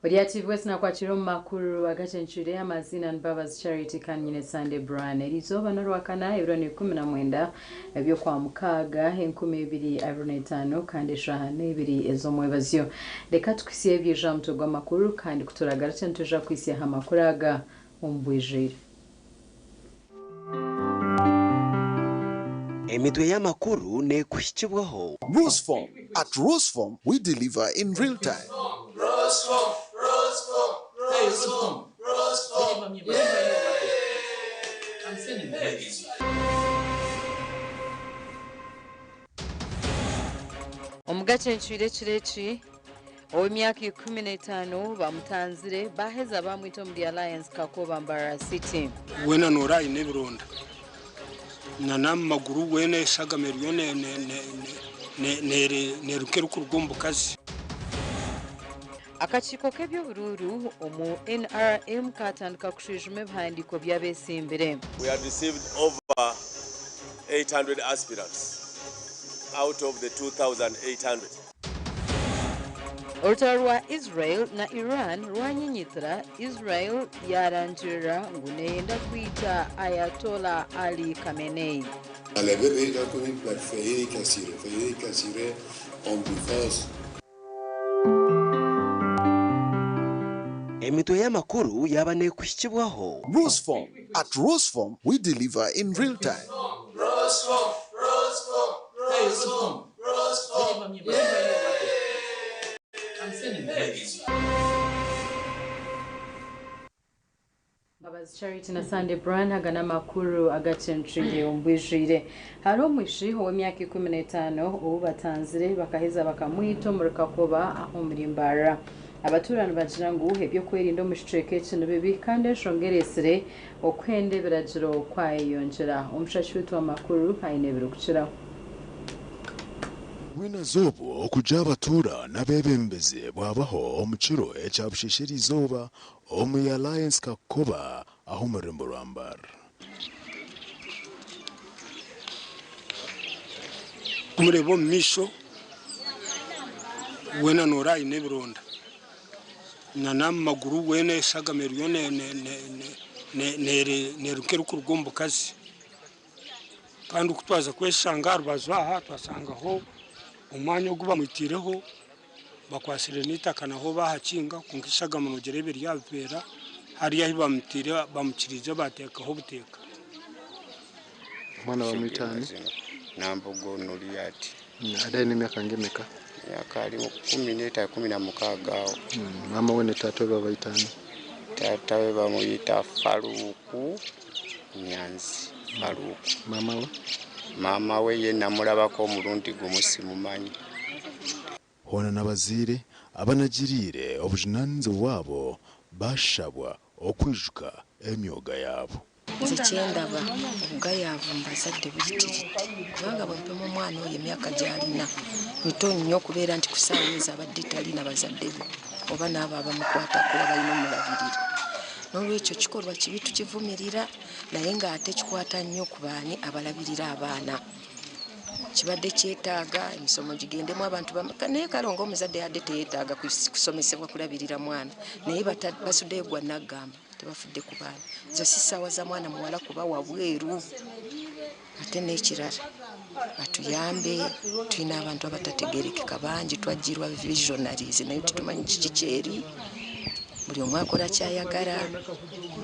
Oriative West na kwa chiromu makuru Agacencwire amazina Mbabazi Charity kanyine Sunday Brand erizoba norwakana ebroni 19 ebyo kwa mukaga 2025 kandi shahane ebiri ezomwebazyo leka tukisiye byija mutogwa makuru kandi kuturagara ntuja kwisiya ha makuraga ombwijire Emitwe y'amakuru ne kuhikibwaho. Roseform. At Roseform, we deliver in real time. Roseform. Omugacencwire kireki ow'emyaka 15 bamutanzire baheza bamwita muri Alliance Kakoba Mbara City. Wena norai nebironda na maguru wene shagameryo ne rukeru kurugombo kazi. Akachiko k'ebyobururu omu NRM katandika kushijuma ebihandiko by'abesimbire. We have received over 800 aspirants out of the 2,800. Olutalo rwa Israel na Iran rwanyinyitira Israel yaranjira ngu neyenda kwita Ayatollah Ali Khamenei. Emitwe y'amakuru yaba ne kuhikibwaho. Roseform. At Roseform, we deliver in real time. Roseform. Mbabazi Charity na Sunday Brand hagana makuru Agacencwire ombwijire. Haro mwishi ow'emyaka 15 ubu batanzire bakaheza bakamwita muri Kakoba aho muri Mbara. Abaturano bagira ngo hebyo kwerinda mushiceke kintu bibi kandi eshongeresere okwende biragiro kwayonjera omushashi wetu w'amakuru hayinebero kucira Wina zobo okuja abatura n'abebembeze bwabaho omukiro ekyabushishira izoba omu Alliance Kakoba aho murembo rwambar. Umurebo misho wena norai nebironda na maguru wene shagameryo ne rukeru kurugombo kazi. Kandi kutwaza kweshanga rubazo aha twasangaho umwanya guba mutireho bakwasire nitakana ho bahakinga kunkishaga mu gerebe ryabera hariya hibamutire bamukirize batekaho buteka. Mwana wa mwitani nambogo noliyati adai ni myaka ngemeka yakali 16 mama wene tatu baba itani tata we bamuyita Faruku Nyanzi Faruku mama we ye namulabako omulundi gumusimumanyi. Hona n'abazire abanagirire obujinanze wabo bashabwa okwijuka emyoga yabo. Zikyendaba obugayavu mbazadde buyitiri kubanga bwempemu omwana oyo emyaka gyalina mito nnyo okubeera nti kusaawiza abadde talina bazadde be oba n'abo abamukwatako balina omulabirira. N'olwekyo kikolwa kibi tukivumirira naye ng'ate kikwata nnyo ku baani abalabirira abaana. Kibadde kyetaaga emisomo gigendemu abantu naye kalongo omuzadde yadde teyeetaaga kusomesebwa kulabirira mwana naye basuddeyo gwa naggamba tebafudde ku baana. Zo si ssaawa za mwana muwala kuba wabweru. Ate n'ekirala batuyambe tulina abantu abatategeerekeka bangi twajjirwa visionaries naye tutumanyi kiki kyeri buli omwe akola kyayagala.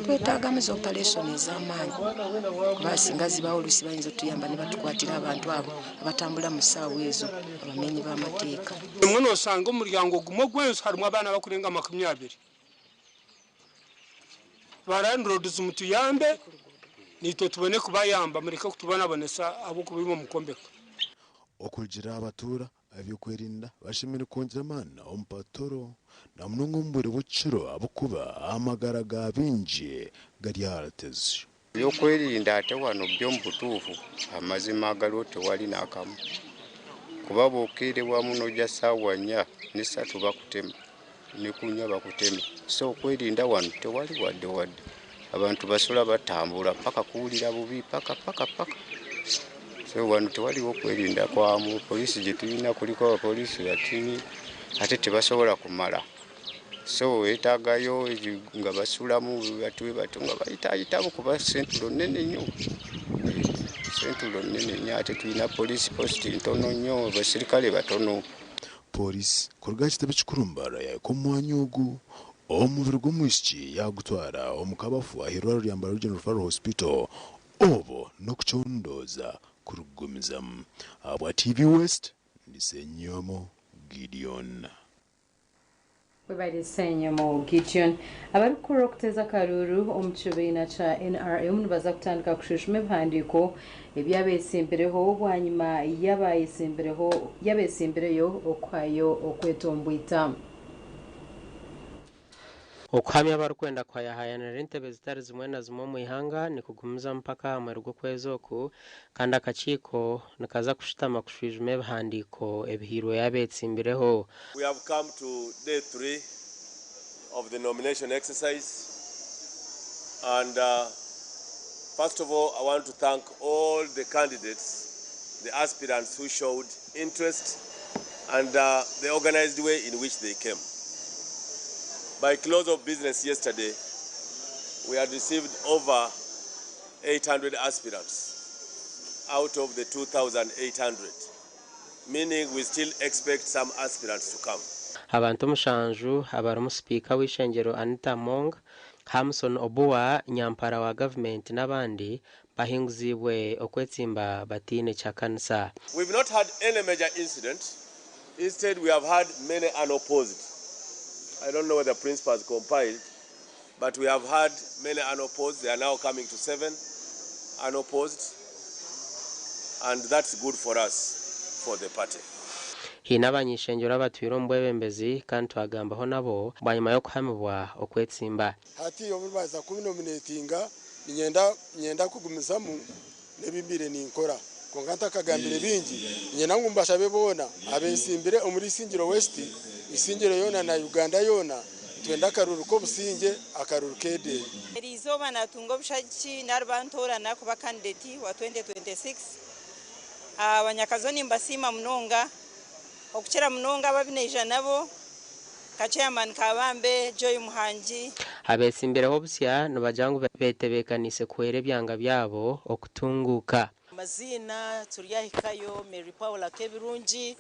Twetaagamu zo operation ez'amaanyi kuba singa zibawo oluusi bayinza otuyamba ne batukwatira abantu abo abatambula mu ssaawa ezo abamenyi b'amateeka. Mwe nosanga omulyango gumu ogw'ensi harimu abaana bakurenga 20. Barandirods mutuyambe nitwe tubone kubayamba mureke kutubonabonesa abo kubiba omukombeko. Okugira abatura ebyokwerinda bashimira kongera amaani omupatoro na munonga ombwire bw'ekiro abukuba amagara ga bingi gari haratezi. Ebyokwerinda ate wano byo mu butuufu amazima agaliwo tewali n'akamu. Kuba bw'okeere wamu n'ojja ssaawa 4 ne 3 bakutema ne kunya bakutema. So okwerinda wano tewali wadde. Abantu basula batambula paka kuwulira bubi paka. So wano tewaliwo okwerinda kwamu. Poliisi gye tulina kuliko abapoliisi batini ate tebasobola kumala. So etagayo nga basulamu batuwe batu nga bayitaayitamu kuba sentulo nnene nnyo. Sentulo nnene nnyo ate tulina poliisi posti ntono nnyo basirikale batono. Poliisi kuruga kitebe kikurumbara yayiko omwanya ogu omubiri gw'omwisiki yagutwara omukabafu ahirwaro lyamba Regional Referral Hospital obo n'okukyondooza kurugumizamu. Abwa TV West ndisenyomo Gideon. Webali Senyomo Gideon. Abarukuru okuteza akaruru omu kibiina kya NRM nibaza kutandika kushishima ebihandiko ebyabeesimbireho bwanyuma yabeesimbireyo okwayo okwetombwita. Okuhamya abarikwenda kwayahayanira entebe zitari zimwe na zimwe mu ihanga ni kugumiza mpaka amweru gw'okwezi oku kandi akakiiko nikaza kushutama kushwijuma ebihandiko ebihirwe yabeetsimbireho. We have come to day 3 of the nomination exercise, and first of all I want to thank all the candidates, the aspirants who showed interest and the organized way in which they came. By close of business yesterday, we had received over 800 aspirants out of the 2,800, meaning we still expect some aspirants to come. Abantu mushanju abarimu speaker w'ishengero Anita Mong, Hamson Obuwa nyampara wa government n'abandi bahinguzibwe okwetsimba batine kya kanisa. We've not had any major incident. Instead, we have had many unopposed. I don't know whether the principal has compiled, but we have had many unopposed. They are now coming to 7 unopposed, and that's good for us, for the party. Hina abanyishengero abatwire ombwebembezi kandi twagambaho nabo bwanyuma yo kuhamibwa okwetsimba. Hati omubaza kubinominatinga nyenda kugumizamu nebimbire ninkora konganta kagambire bingi nyena ngumbasha bebona abesimbire omuri Singiro West isingiro yona na Uganda yona twenda karuru ko businge akaruru kede erizoba natungo bushaki narbantora nakuba candidate wa 2026 abanyakazoni mbasima mnonga okukira mnonga babineja nabo kachairman kabambe Joy Muhanji abesimbireho busya nobajangu betebekanise kwere byanga byabo okutunguka. Mazina turyahikayo Mary Paula Kebirungi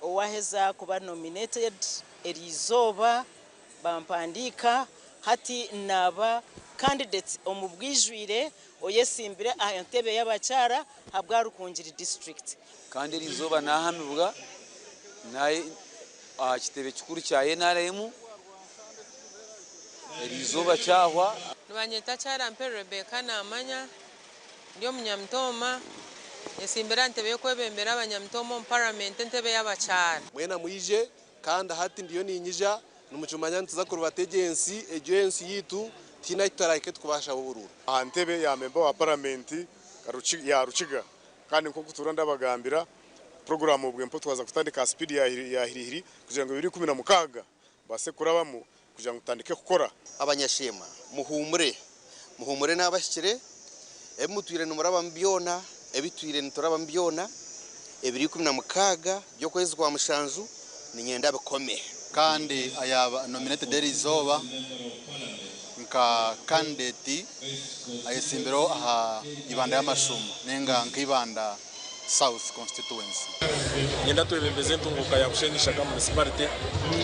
owaheza kuba nominated erizoba bampandika hati naba candidates omubwijwire oyesimbire ahentebe y'abacyara habwaru kunjiri district kandi erizoba nahamibwa naye kitebe kikuru kya NRM erizoba cyahwa Nubanyeta cyara mpe Rebecca namanya ndio munyamtoma yesimbira ntebe yo kwebembera abanyamtoma mu parliament ntebe y'abacyara mwena mwije kandi hati ndiyo ninyija numucumanya ntiza kurubata agency yitu tina itarake twabasha bururu ntebe ya member wa parliament ya Rukiga kandi nko kuturanda bagambira program ubwempo twaza kutandika speed ya hirihiri kugira ngo 2016 base kurabamo kugira ngo utandike gukora. Abanyashema muhumure n'abashikire emutwire numuraba mbyona ebitwire nituraba mbyona 2016 byo kwezi kwa mushanju ni nyenda bikome kandi ayaba nominated erizoba nka candidate ayesimbiro aha ibanda y'amashumu nenga nkibanda South constituency nyenda twebembeze ntunguka ya kushenisha kama municipality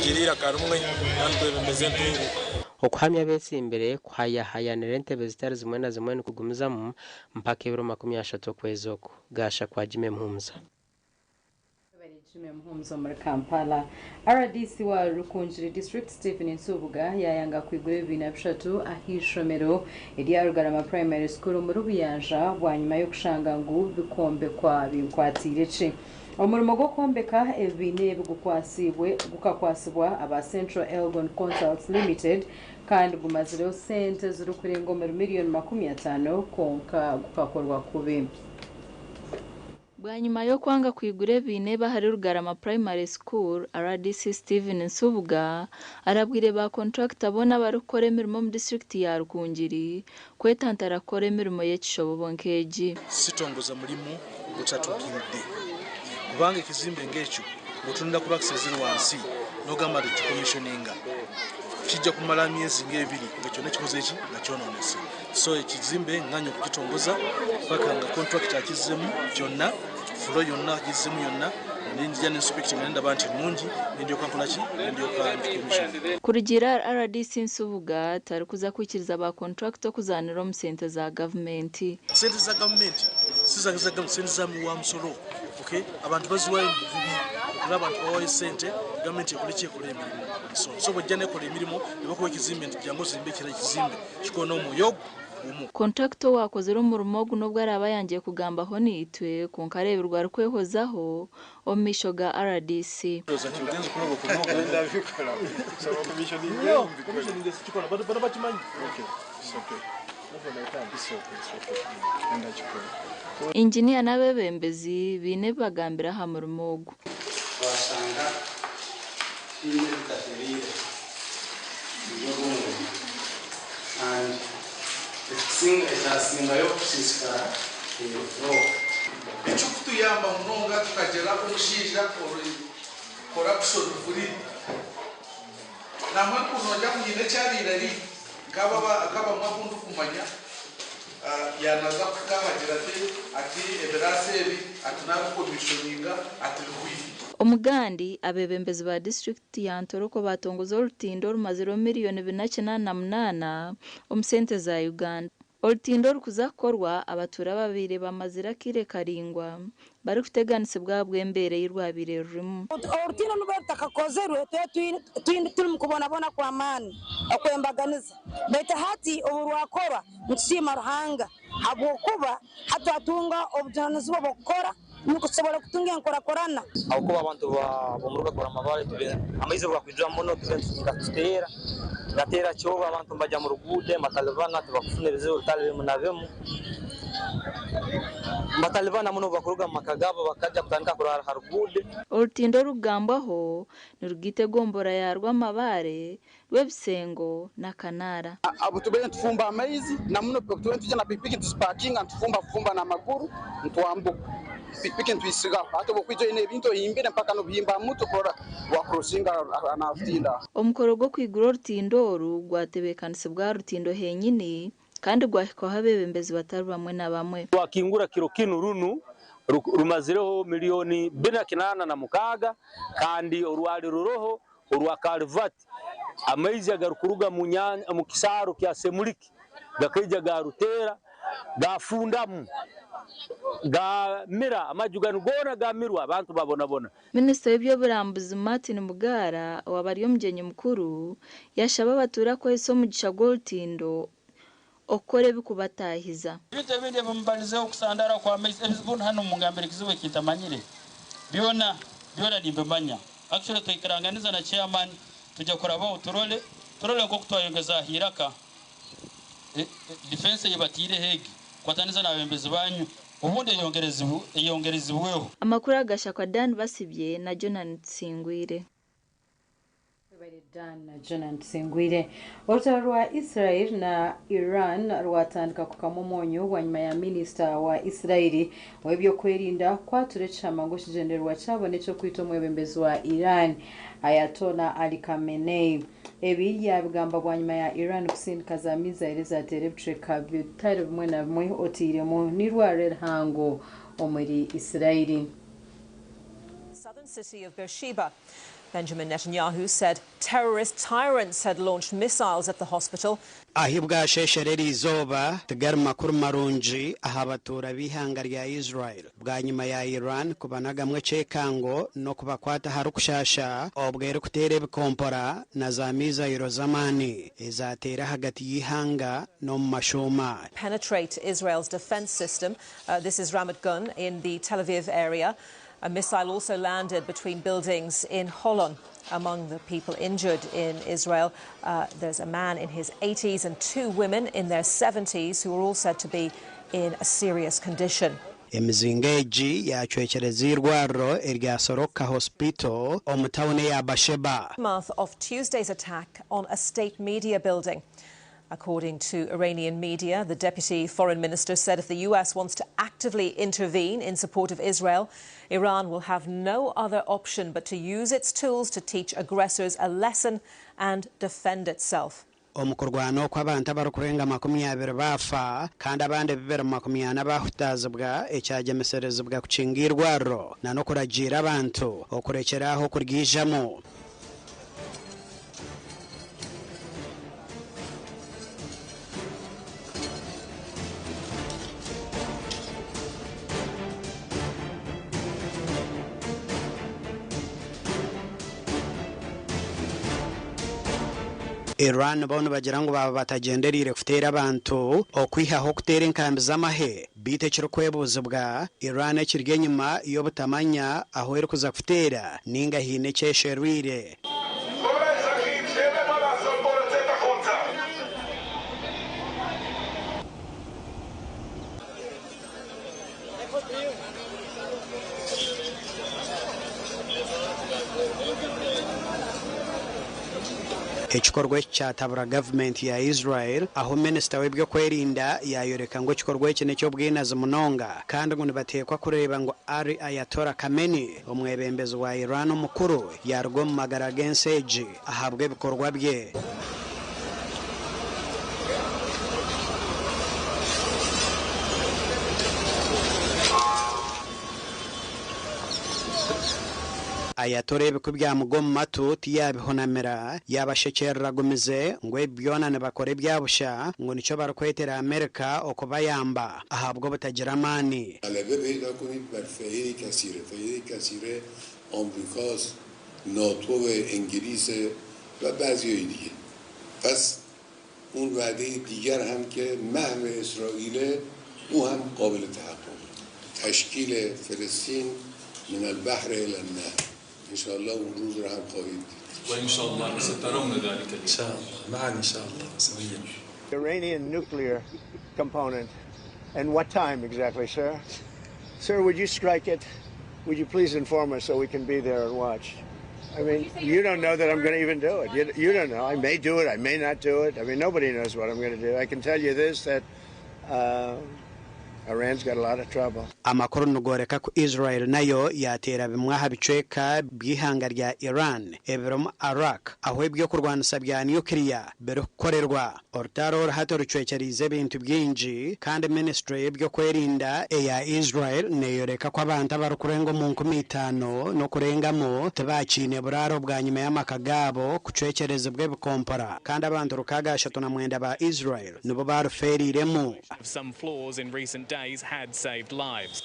girira karumwe kandi twebembeze ntunguka okuhamya besi imbere kwayahayanira entebe zitari zimwe na zimwe nikugumizamu mpaka ibiro 30 okwezi oku gasha kwa Jime Mhumza Mhumza muri Kampala. RDC wa Rukunjiri District Stephen Nsubuga yayanga kwigura ibintu bishatu ahishomero eri Rugarama Primary School mu Rubiyanja bwanyuma yo kushanga ngo bikombe kwa binkwatireche omurimo go kombeka ebine gukakwasibwa aba Central Elgon Consults Limited kandi gumaziro sente ziri kurenga miliyoni 50 konka gukakorwa kubi Bwanyuma yo kwanga kwigure bine bahari Rugarama Primary School, RDC Stephen Nsubuga arabwire ba contractor bona barukore mirimo mu district ya Rukunjiri kwetantara kore mirimo y'ekishobo nkeji sitongoza mulimo gutatukinde kubanga kizimbe ngekyo mutunda kuba accessing wansi no gamba the commissioninga kijja kumala myezi ng'ebiri ngekyo nekikoze eki nakyononese so ekizimbe nganyo kukitongoza paka nga contractor akizemu kyonna fulo yonna akizemu yonna ninjja inspecting nenda bantu mungi ndio kankona ki ndio ka commission kurugira RDC Nsubuga tari kuza kwikiriza ba contractor kuzanira mu sente za government sente za government sizaga sente za mu musoro okay abantu baziwaye abantu bawaye sente government ekolikiye kulemira so bojjane kole emirimo ebako ekizimbe ntijango zimbekera ekizimbe kikono muyogo contractor wakoze rumurimo guno bwaraba yangiye kugambaho nitwe kunkareberwa rukwehozaho omishoga RDC Engineer nabebembezi bine bagambira ha murimo gu wasanga ine bitaterire and ekisinga yo kusisikara icyo kutuyamba munonga tukagera umushinja corruption free namwe kunoja kunyine cyabirari kaba mwakundu kumanya yanaza kukahagira ati eberasebi atunaba commissioninga atirwi Omugandi abebembezi ba district ya Ntoroko batongoza urutindo rumaziro miliyoni 298 omusente za Uganda. Urutindo rukuzakorwa abatura babire bamazira kire karingwa bari kuteganise bwa bwembere y'irwabire rurimu. Urutindo nuberta kakozerwe turi mukubona bona kwa mani akwembaganiza. Beta hati oburwakora nshima ruhanga abokuba hatatunga obujanizi bokora nukusobora kutunga nkorakorana akuba abantu bomuruga kora amabare tube amaize bwakwidra muno tugatera gatera cyoba abantu bajya mu rugude matalibana tubakufune bizo utale munavemu matalibana muno bakuruga makagabo bakajya kutandika kurara harugude urutindo rugambaho nurugite gombora yarwa amabare webisengo na kanara abutubene tufumba amaizi na muno tubene tujya na pikipiki tusparking antufumba na maguru ntwambuka pikipiki ntwisiga hato bokwijo ine binto yimbere mpaka no bihimba muto kora wa crossinga anafutinda omukoro go kwigura urutindo gwatebekanise bwa rutindo henyine kandi gwahiko habebembezi batari bamwe na bamwe wakingura kiro kinu runu rumazireho miliyoni 286 kandi urwali ruroho urwa Kalvati amaizi agarukuruga mu kisaro kya Semuliki gakija garutera gafundamu gamira amajugano gona gamirwa abantu babona Minister w'ebyoburambuzi Martin Mugara wabariyo mjenye mukuru yashaba batura ko eso mugisha goltindo okore bikubatahiza bite bindi bambalizeho kusandara kwa amaizi ebizibona hano mu ngambere kiziwe kitamanyire biona nimbemanya actually tuikaranganiza na chairman tujya kuraba uturole ngo kutwayongeza hiraka defense yibatire hegi kwataniza na bembezi banyu ubundi yongerezibweho amakuru agasha kwa Dan basibye na Jonathan Singwire Urutaro rwa Israel na Iran rwatandika ku kamomonyo wa nyuma ya minister wa Israel webyo kwerinda kwaturecha mangoshi generwa cyabone cyo kwita umwebembezi wa Iran Ayatollah Ali Khamenei ebi yabigamba bwa nyuma ya Iran kusindika za missiles za terebtreka bitari bimwe na bimwe otiremo nirware hango omuri Israel southern city of Beersheba. Benjamin Netanyahu said terrorist tyrants had launched missiles at the hospital. Ahibwa sheshereri izoba tigar makuru marunji ahabatura bihanga rya Israel bwa nyuma ya Iran kubanaga mwe cekango no kubakwata harukushasha obwere kutere bikompora na za mizairo zamani izatera hagati yihanga no mashoma penetrate Israel's defense system. This is Ramat Gun in the Tel Aviv area. A missile also landed between buildings in Holon. Among the people injured in Israel, there's a man in his 80s and 2 women in their 70s who are all said to be in a serious condition. Emizingeji yachwecherezirwaro ergasoroka hospital omutawne ya Basheba. Aftermath of Tuesday's attack on a state media building. According to Iranian media, the deputy foreign minister said if the US wants to actively intervene in support of Israel, Iran will have no other option but to use its tools to teach aggressors a lesson and defend itself. Omukurwano kw'abantu abarukurenga 20 bafa kandi abandi bibera 40 bahutazibwa ekyagemeserezibwa kucingirwaro na no kuragira abantu okurekeraho kurgijamo. Iran bono bagirango baba batagenderire kutera abantu okwihaho kutera inkambi z'amahe bite kirukwebuzibwa Iran kirye nyuma yo butamanya aho eri kuza kutera ninga hine cyesherwire. Ekikorwa kyatabura government ya Israel aho minister webyo kwerinda yayoreka ngo kikorwa iki necyo bwinaze munonga kandi ngo nibatekwa kureba ngo ari Ayatollah Khamenei omwebembezi wa Iran mukuru yarwo mu magara genseji ahabwe bikorwa bye. Ayatollah bikubya mugom matu tiyabihonamira yabashekerragumize ngo ebyonane bakore byabusha ngo nico barakwetera Amerika okubayamba ahabwo butagira mani. Alebe پیدا کنید بر فایده کثیره آمریکاست، ناتو و انگلیس و بعضی دیگه. پس اون وعده دیگر هم که محو اسرائیل او هم قابل تحقق. تشکیل فلسطین من البحر الى النهر. ان شاء الله اون روز رو هم خواهید دید. وان شاء الله سترون ذلك ان شاء الله. معا ان شاء الله سويا. Iranian nuclear component. And what time exactly, sir? Sir, would you strike it? Would you please inform us so we can be there and watch? I mean, you don't know that I'm going to even do it. You don't know. I may do it. I may not do it. I mean, nobody knows what I'm going to do. I can tell you this, that Iran's got a lot of trouble. Amakuru nugoreka ku Israel nayo yatera bimwaha bicweka bwihanga rya Iran ebirom Iraq aho ibyo kurwanisa bya nuclear berukorerwa ortaro hatorucwekerize bintu byinji kandi ministry ibyo kwerinda ya Israel neyoreka kwa abantu barukurengo mu 15 no kurengamo tabacine buraro bwa nyuma y'amakagabo kucwekereza bwe bikompora kandi abantu rukagasha tunamwenda ba Israel nubo baruferiremo. Some flaws in recent days had saved lives.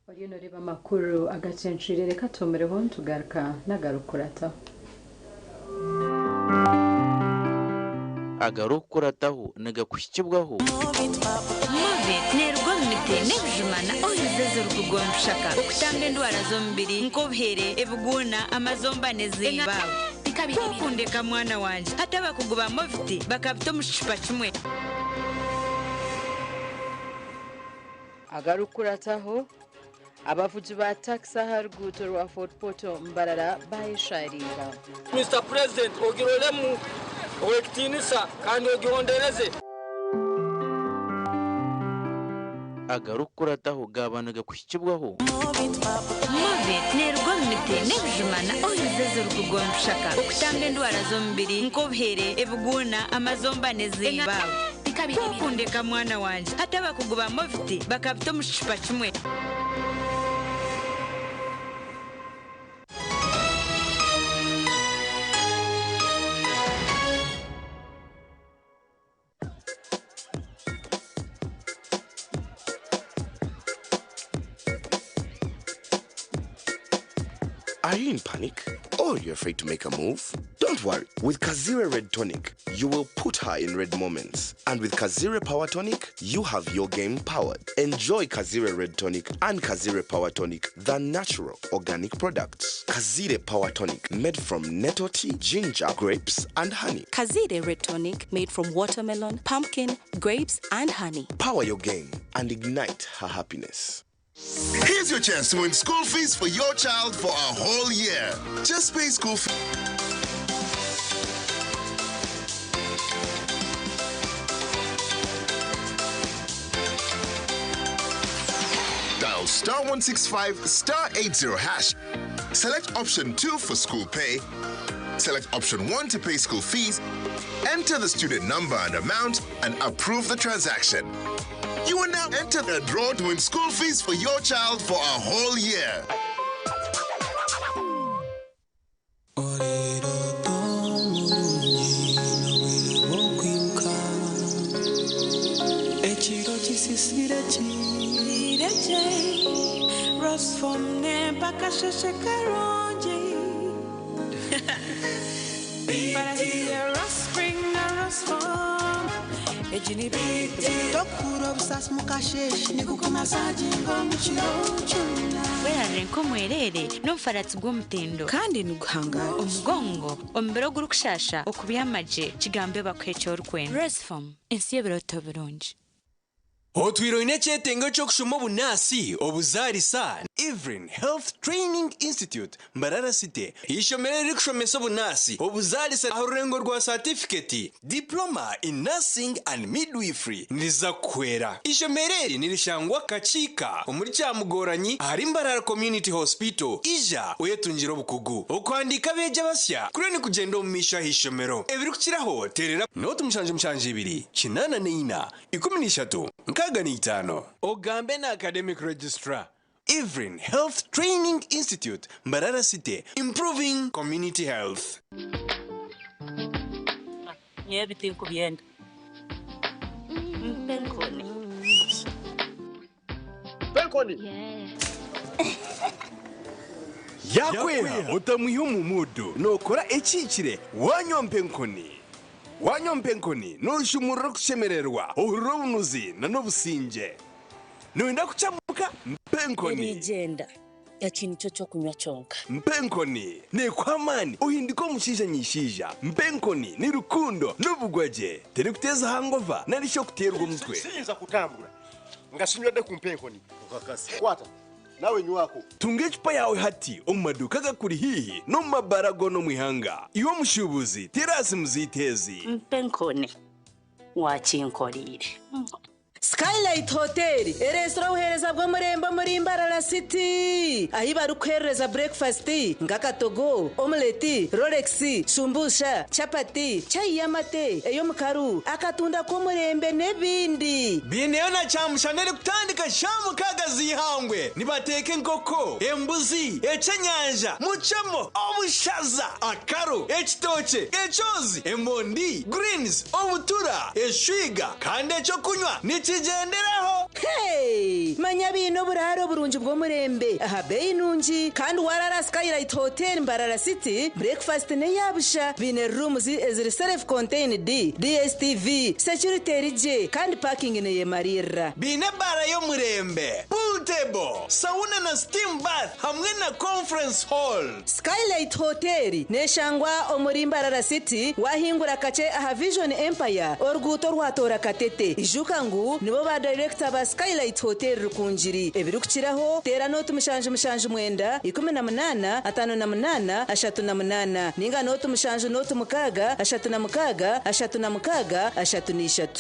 Oyino reba makuru Agacencwire reka tomereho ntugaruka nagarukurata. Agarukurataho nagakushikibwaho. Move nerwo mite nebjumana oyizezo rugomshaka okutanga ndwara zombiri nkobhere ebuguna amazombane zibawe. Kukundeka mwana wanje hata bakuguba moviti bakabito mushipa kimwe. Agarukurataho abavuzi ba taxi harguto rwa Fort Portal Mbarara bayisharira. Mr. President ogirolemu owekitinisa kandi ogihondereze. Agarukurataho gabanaga kushikibwaho. Move nerwo mite nebjumana oyizezo rugomshaka okutanga ndwara zombiri nkobhere ebuguna amazombane zibawe. Kukundeka mwana wanje hata bakuguba moviti bakabito mushipa kimwe. Are you in panic? Or you're afraid to make a move? Don't worry. With Kazire Red Tonic, you will put her in red moments. And with Kazire Power Tonic, you have your game powered. Enjoy Kazire Red Tonic and Kazire Power Tonic, the natural organic products. Kazire Power Tonic, made from nettle tea, ginger, grapes, and honey. Kazire Red Tonic, made from watermelon, pumpkin, grapes, and honey. Power your game and ignite her happiness. Here's your chance to win school fees for your child for a whole year. Just pay school fees. Dial *165 *80 hash. Select option 2 for school pay. Select option 1 to pay school fees. Enter the student number and amount and approve the transaction. You will now enter the draw to win school fees for your child for a whole year. Werarenko mwerere nomfaratsi gw'omutendo kandi nuguhangara omugongo ombero gurukushasha okubiyamaje kigambe bakwecho orukwen Resform ensiyebero toburungi Otwiro inechetengo chokushuma bunasi obuzarisa Evelyn Health Training Institute Mbarara City ishomere rikushomesa bunasi obuzarisa arurengo rwa certificate diploma in nursing and midwifery niza kwera ishomere nirishangwa kachika omuri cyamugoranyi ari Mbarara Community Hospital ija uyetunjiro bukugu okwandika beje basya kure ni kugenda omumisha hishomero ebirukiraho terera notu mshanje ibiri kinana neina 13 Kaganitano Ogambe na Academic Registrar Evelyn Health Training Institute Mbarara City improving community health. Everything could be end. Penkoni. Yakwera utamuhimu mudu nokora echikire wanyompenkoni. Wanyompenkoni nushumura kushemererwa urubunuzi na nobusinje nuenda kuchamuka mpenkoni Nigenda yakintu cyo kunywa chonka mpenkoni ne kwamani uhindiko mushija nyishija mpenkoni ni rukundo n'ubugwaje tere kuteza hangova narisho kuterwa umutwe sinza kutambura ngasinywa de kumpenkoni ukakasi kwata nawe nywako tunge chupa yawe hati omumaduka gakuri hihi no mabarago no mwihanga iwo mushubuzi terasi muzitezi mpenkoni wakinkorire Skylight Hotel restaurant uhereza bwo murembo muri Mbarara City ahi barukhereza breakfast ngakatogo omelette rolex shumbusha chapati chai yamate eyo mukaru akatunda ko murembe nebindi bineyo na chamushanere kutandika shamu kagazi hangwe nibateke nkoko embuzi echenyanja muchemo obushaza akaru ekitoche echozi emondi greens obutura eshwiga kandi echo kunywa nikigenderaho hey manya bino buraro burunji bwo murembe aha beinunji kandi warara Skylight Hotel Mbarara City breakfast ne yabusha bine rooms eziri self contained DSTV security rije kandi parking ne yemarira bine bara yo murembe pool table sauna na steam bath hamwe na conference hall Skylight Hotel neshangwa omuri Mbarara City wahingura kache aha Vision Empire orguto rwatora katete ijuka ngu nibo ba director ba Skylight Hotel rukunjiri ebirukiraho tera notu mushanje mwenda 18 58 38 ninga notu mushanje notu mukaga 36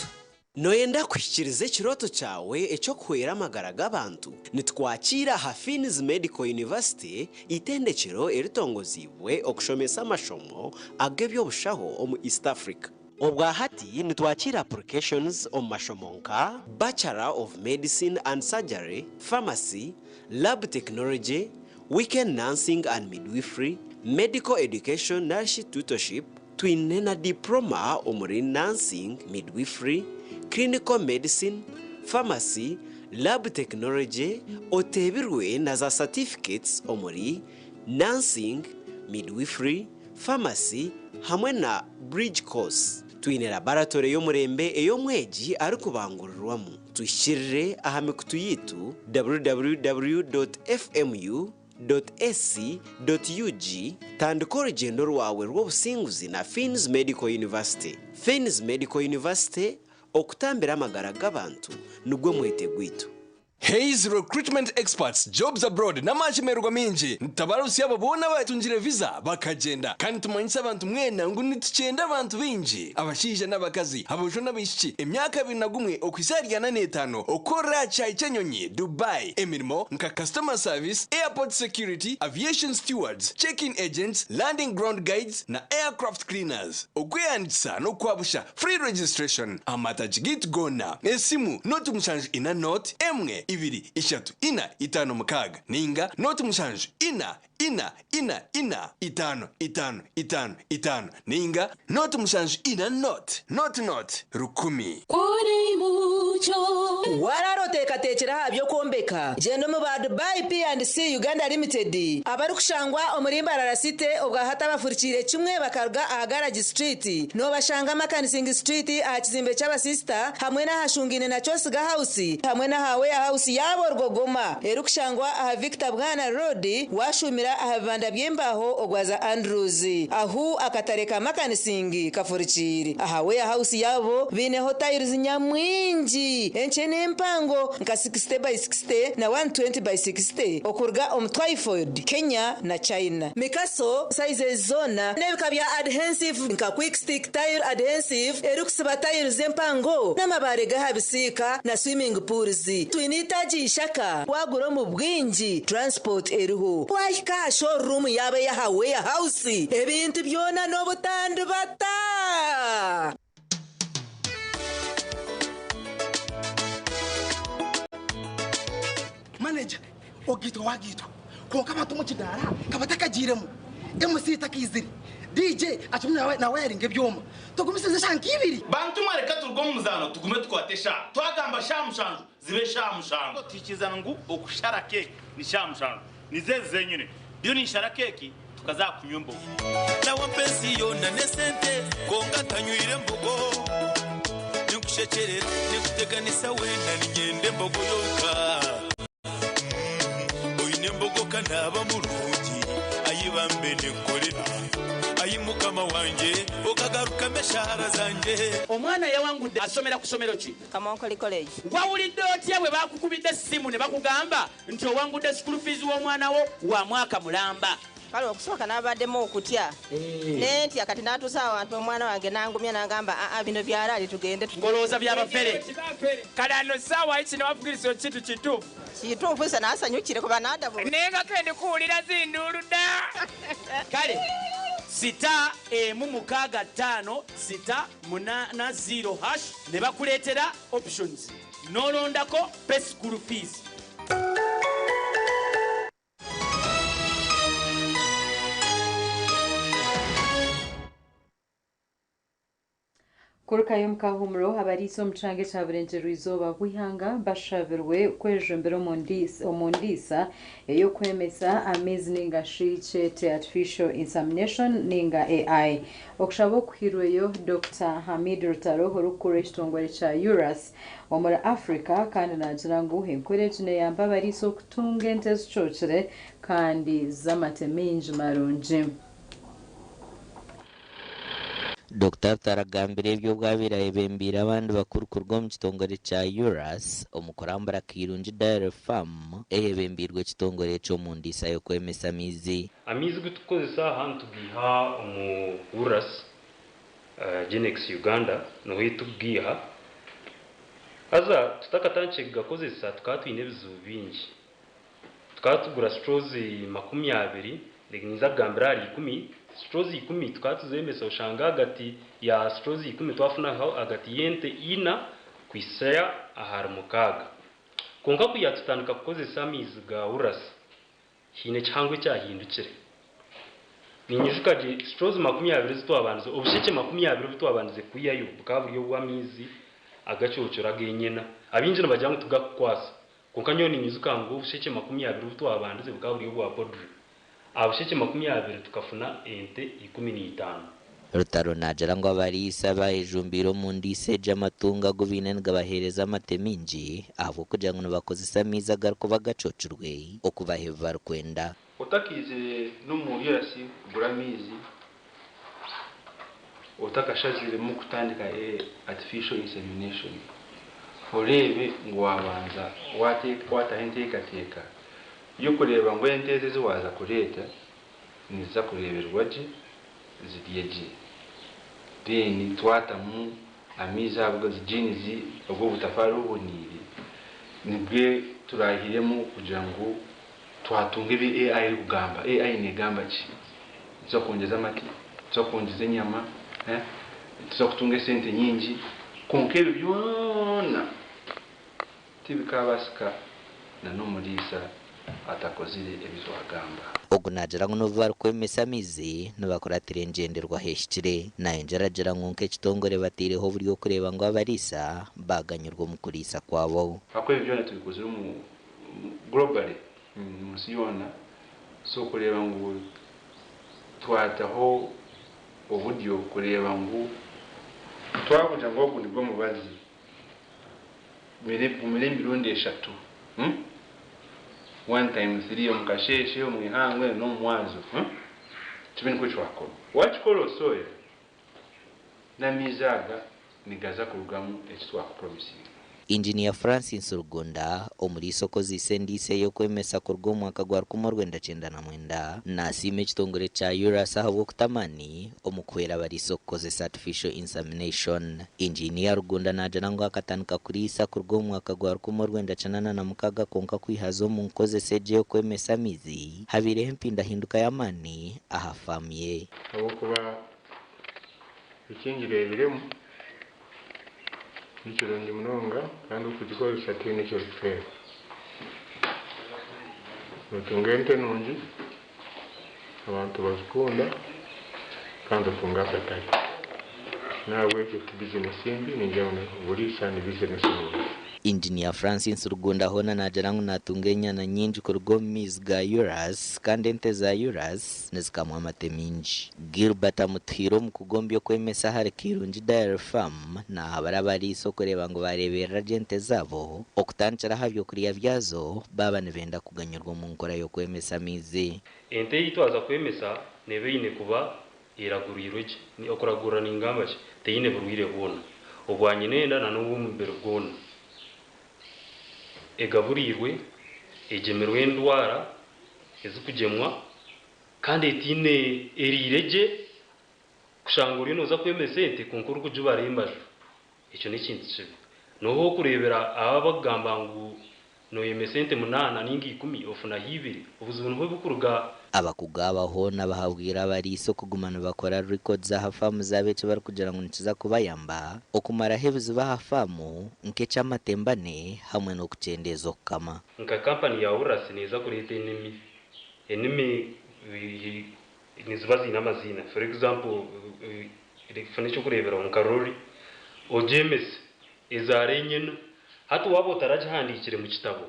Noyenda kwishikiriza ikiroto cyawe echo kwera amagara g'abantu nitwakira Hafiniz Medical University itendekero eritongozibwe okushomesa amashomo agebyobushaho omu East Africa obwa hati nitwakira applications omu mashomonka Bachelor of Medicine and Surgery, Pharmacy, Lab Technology, Weekend Nursing and Midwifery, Medical Education Nurse Tutorship, twine na diploma omuri Nursing, Midwifery, Clinical Medicine, Pharmacy, Lab Technology, otebirwe na za certificates omuri nursing, midwifery, pharmacy hamwe na bridge course. Twine laboratory y'omurembe ey'omwegi ari kubangurirwamu. Tuyishirire aha mikutu yitu www.fmu.ac.ug tandika orugendo rwawe rw'obusinguzi na Fins Medical University. Fins Medical University, okutambira amagara g'abantu nugwo mwete gwitu. Hayes Recruitment Experts Jobs Abroad n'amachemerwa minji ntabarusi abo bona batunjire visa bakagenda kandi tumanyisa abantu mwena ngo nituchenda abantu binji abashije n'abakazi abojo n'abishiki emyaka 21 okwisarigana n'etano okora chai chenyonyi Dubai emirimo nka customer service, airport security, aviation stewards, check-in agents, landing ground guides na aircraft cleaners. Okweyandisa no kwabusha free registration amatagit gona esimu not mushanju ina note emwe ibiri ishatu ina itano mukaga ninga not mushanju ina itano ninga not mushanju ina not rukumi kuri mucho wararoteka tekera habyo kombeka jeno mu ba Dubai P&C Uganda Limited abari kushangwa omurimba rarasite obwa hata bafurikire kimwe bakarga ahagaraji street no bashanga makanising street ahakizimbe cy'abasista hamwe na hashungine na Chosiga House hamwe na hawe house yabo rwogoma erukushangwa aha Victor Bwana Road washumira aha banda byembaho ogwaza Andrews ahu akatareka makanising kafurikire aha we house yabo bine hotels nyamwinji enchene mpango nka 60 by 60 na 120 by 60 okurga Twyford Kenya na China mikaso size zona nebikabya adhesive nka quick stick tile adhesive erukusiba tile zempango namabare gahabisika na swimming pools twinitaji ishaka waguro mu bwinji transport eruho wahika showroom yabe ya hawe house ebintu byona no butandu bata manager ogito wagito ko kama tumuchidara kabatakajiremo MC takiziri DJ achumya na wiring ebyoma tugumiseze shankibiri bantu mwareka turgo muzano tugume twatesha twagamba shamushanju zibe shamushanju tikizana ngu okushara cake ni shamushanju nizeze zenyine byo ni shara cake tukazakunyumba na wampenzi yona nesente konga tanywire mbogo nikushekerera nikuteganisa wenda ninyende mbogo yoka oyine mbogo kanaba mulungi ayibambe nekorera ayimukama wanje okagaruka meshara zanje omwana yawangude asomera kusomero ki Kamonkoli college wawulidde otya bwe bakukubidde simu ne bakugamba nti owangude school fees w'omwana wo wa mwaka mulamba kale okusooka n'abaddemu okutya nenti akati n'atuusa awantu omwana wange nangumya nagamba bino byalaali tugende ngolooza byabafere kale ano saawa iki newavugiriza kintu kituufu isa naasanyukire kuba naadabu naye nga kende kuwulira zinduulu dda kale 665 ne bakuleetera options n'olondako pay school fees. Kurukayo mkahumro habariso mchange chaburenjero izoba bwihanga bashavirwe kwejembero omondisa eyo kwemesa amezi ninga shiche artificial insemination ninga AI okshabo kuhirweyo Dr. Hamid Rutaro horukure kitongore cha URAS omura Africa kandi nagirango henkwere yamba bariso kutunga entes chochere kandi zamateminji maronje. Dr. Taragambire ebyo bwabiraye bembira abandi bakuru kurwa mu kitongore cya URAS omukorambara kirungi dairy farm ehebembirwe kitongore cyo mu ndisa yo kwemesa amizi gutukozesa ahantu giha omu URAS Genex Uganda no hitubwiha aza tutakatanche gakozesa tukatwine bizubu bingi tukatugura straws 20 legniza gambrari 10 straws 10 tukatuzemesa ushanga hagati ya straws 10 twafuna hagati yente ina kwisaya ahari mukaga konka kuya tutandika kukozesa amizi ga URAS hine cyangwe cyahindukire ninyijukaje straws 20 zitwabanze obusheke 20 bitwabanze kuyayo bukaburyo bw'amizi agacocora genyena abinjira bajyango tugakwasa konka nyoni nyizuka ngo obusheke 20 bitwabanze bukaburyo bwa podri abasheke 20 tukafuna ente 15. Rutaro najara ngo abarisa bahijumbiro mu ndise j'amatunga go binenga bahereza amateminji avo kugira ngo bakozesa miza garko bagacocurwe okubaheva kwenda utakize n'umuntu yasi guramizi utakashazire mu kutandika artificial insemination orebe ngo wabanza watahenteka teka yo kureba ngo enteze ziwaza kureta niza kureberwa je zidiyeje deni twatamu amiza abwo zijinizi ubwo butafaru ubuniri nibwe turahiremo kugira ngo twatunge bi AI kugamba AI ni gamba ki zo kongeza amati zo kongeza inyama zo kutunga sente nyingi konkebe byona tibikabasika na numurisa atakozire ebizwagamba ogunajara ngo novar kwemesa mizi nabakora tirengenderwa heshire na injarajara nkonke kitongore batireho buryo kureba ngo abarisa baganyurwa mu kurisa kwabo akwe byona tubikozira mu globally musiyona so kureba ngo twataho uburyo kureba ngo twakuja ngo gundi bwo mubazi mere mirundi eshatu one time 3 omukasheshe omwihangwe no mwazo kibini ko chwako wachikolo soya na mizaga nigaza kurugamu ekitwa promising Engineer Francis Rugunda omuri soko zisendise yo kwemesa kurwo mwaka gwa 1999 na sime kitongore cha Urasa habo kutamani omukwera bari soko ze artificial insemination. Engineer Rugunda najana ngo akatanika kurisa kurwo mwaka gwa 1999 konka kwihazo mu nkoze seje yo kwemesa mizi habire mpinda hinduka yamani ahafamye abo kuba ikingire biremu Nichiro ndi mnonga kandi ukugikoresha tine cyo rufere nutungente nungi abantu bazikunda kandi utunga akatari nawe ufite business imbi ninjyewe ugurisha ni business nungi Engineer Francis Rugunda hona najara ngo natungenya na nyinji kurwo mizga Uras kandi ente za Uras nizikamwa mateminji Gilbert Amuthiro mu kugombyo kwemesa hari kirunji Dairy Farm na abarabari isoko reba ngo barebera gente zabo okutancara havyo kuriya vyazo baba nebenda kuganyurwa mu nkora yo kwemesa mizi ente yitwaza kwemesa nebeyine kuba iragurirwe ni okuragura ningamba teyine burwire bona obwanye nenda na n'ubu mbere gona egaburirwe egemerwe ndwara ezikugemwa kandi etine erireje kushangura inoza kwemesente konkuru kujubara imbajo icyo ni kintu kibi noho kurebera abagamba ngo no yemesente 8 ningi 10 ofuna hibiri ubuzima bwo bukuruga abakugabaho nabahabwira bari isoko kugumana bakora records za hafamu zabece bari kugira ngo nikiza kubayamba okumara hebuzi bahafamu nke chamatembane hamwe no kucendezo kama nka company ya Urasi neza kureta enemy nizibazi namazina for example fanicho kurebera onkarori ojemes izarenyene hatu wabo taraje handikire mu kitabo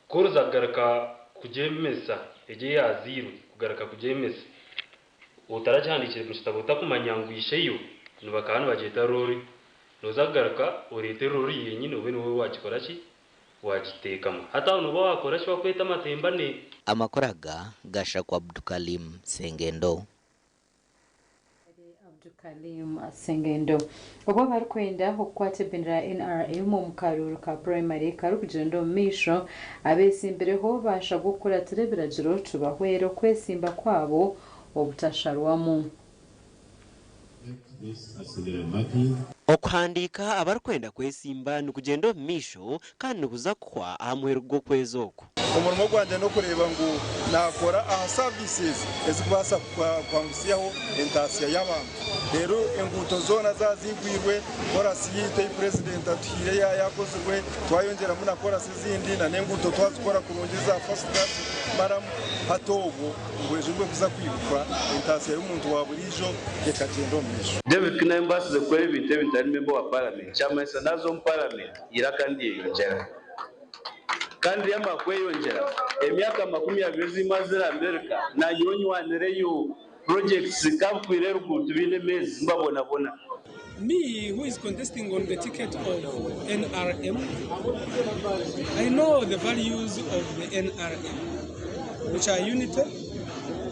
koroza garaka kujemesa eje yazirwe kugaraka kujemesa utaraje handikire mu kitabo utakumanyanguishe yo nubakana bageta rori nozagaraka orete rori yenyine ube niwe wakikora ki wagitekamo hata nuba wakora ki wakweta matembane amakoraga gasha kwa Abdukalim Sengendo Kalim Sengendo obo bari kwenda okwate bindra NRA mu mukaruru ka primary karu kugendo misho abesimbireho basha gukora terebiragiro tubahwero kwesimba kwabo obutasharwamu okuhandika abarikwenda kwesimba nukugendo misho kandi nubuza kwa ahamwero gwo kwezoko umurimo gwanje no kureba ngo nakora aha services ezikubasa kwangusiyaho entasiya y'abantu rero enguto zona zazigwirwe korasi yite president atuhire yakozwe twayongera muna korasi zindi na nenguto twazikora kurongeza first class maram hatogo ngwejwe kuza kwibukwa entasiya y'umuntu wa burijo yekagendo misho David Kinembas the Kweli David member wa parliament chama sanazo parliament irakandi yongera kandi yamakweyongera emyaka 20 imaze America nanyonyi wanereyo projects kampwire rukutu bine mezi mbabona. Me, who is contesting on the ticket of NRM, I know the values of the NRM, which are unity,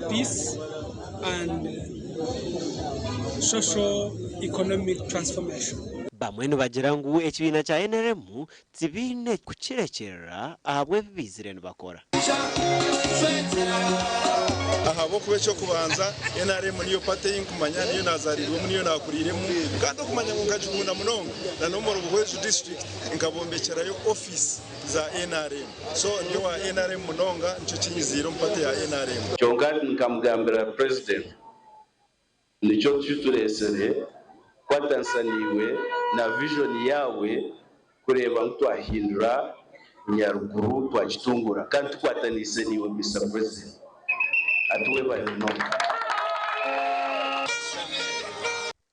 peace, and socio-economic transformation. Bamwe bagira ngu ekibiina kya NRM tibine kukirekera ahabwe bizire nibakora. Aha bo kubecyo kubanza NRM niyo pate y'inkumanya niyo nazarirwe niyo nakuriremo kandi okumanya ngo nkajukunda munongo na nomoro buhwezu district inkabombekerayo office za NRM so niyo wa NRM munonga nico kinyiziro mpate ya NRM Kyonga nkamugambira president nico tuturesere kwatansaniwe na vision yawe kureba ntwahindura nyaruguru twakitungura kandi tukwatanise Mr. President atuwe bayino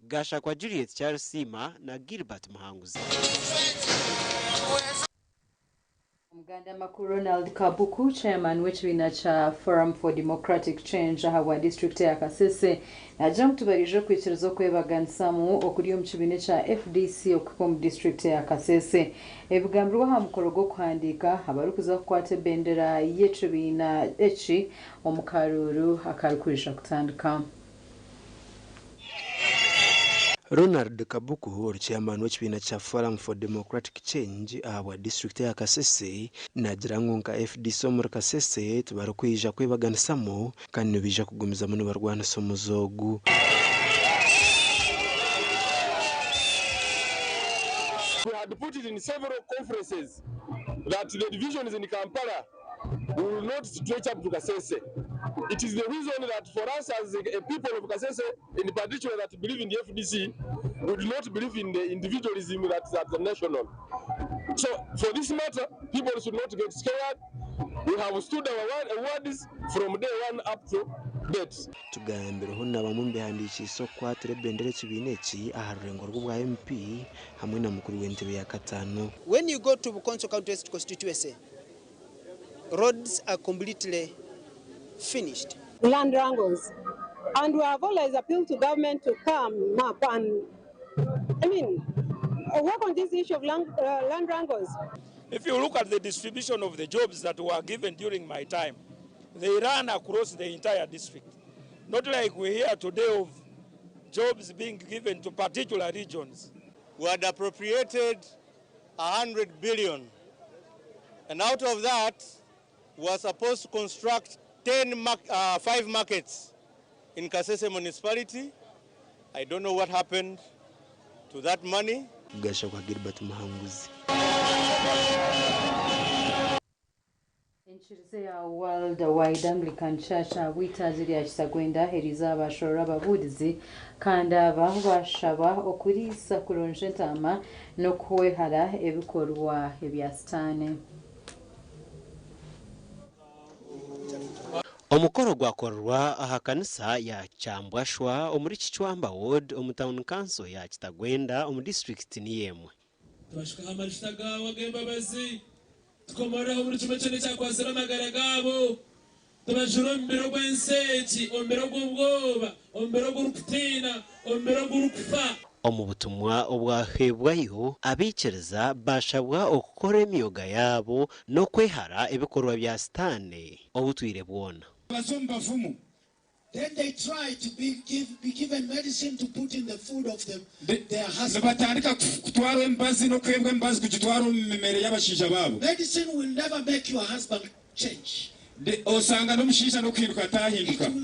Gasha kwa Juliet Charles Sima na Gilbert Muhanguzi. Muganda makuru Ronald Kabuku, chairman w'ekibiina cha Forum for Democratic Change hawa district ya Kasese najja mutubarije kwikiriza okwebaganisamu okuli omu kibiina cha FDC okuva mu district ya Kasese ebigambirwa ha mukolo gw'okuhandiika abarikuza kukwata ebendera y'ekibiina eki omu karuuru akarikurisha kutandika. Ronald Kabuku, chairman w'ekibiina cha Forum for Democratic Change ahabwa district ya Kasese nagira ngu nka FDC omuri Kasese tibarikwija kwebaganisamu kandi nibija kugumiza muno barwanisa omuzogu. We had put it in several conferences that the divisions in Kampala will not stretch up to Kasese. It is the reason that for us as a people of Kasese, in particular that believe in the FDC, we do not believe in the individualism that's at the national. So for this matter, people should not get scared. We have stood our words from day one up to date. Tugambira honna bamwe mbihandikisa okwatira ebendera ekibiina eki aha rurengo rw'obwa MP hamwe na mukuru w'entebe ya Katano. When you go to Bukonso County West constituency, roads are completely finished. Land wrangles. And we have always appealed to government to come up and, work on this issue of land wrangles. If you look at the distribution of the jobs that were given during my time, they ran across the entire district. Not like we hear today of jobs being given to particular regions. We had appropriated 100 billion. And out of that, we were supposed to construct 5 markets in Kasese municipality. I don't know what happened to that money. Gasha kwa Gilbert Muhanguzi. Enchirize ya World Wide Anglican Church witaziri ya Kisagwenda heriza abashora ababudizi kandi bashaba okurisa kuronje ntama no kuwehara ebikorwa ebyasitane. Omukoro gwakorwa aha kanisa ya Chambwashwa omuri Kichwamba Ward omu town council ya Kitagwenda omu district niyemwe. Twashika amarishtaga wa Mbabazi tukomora muri kimwe cyane cyakwazira amagara gabo tubajura ombero gw'enseki ombero gw'ubwoba ombero gw'urukutina ombero gw'urukufa. Omu butumwa obwahebwayo abikiriza bashabwa okukora emyoga yabo no kwehara ebikorwa bya sitane obutwire bwona. Then they try to be given medicine to put in the food of their husbands. Medicine will never make your husband change. It will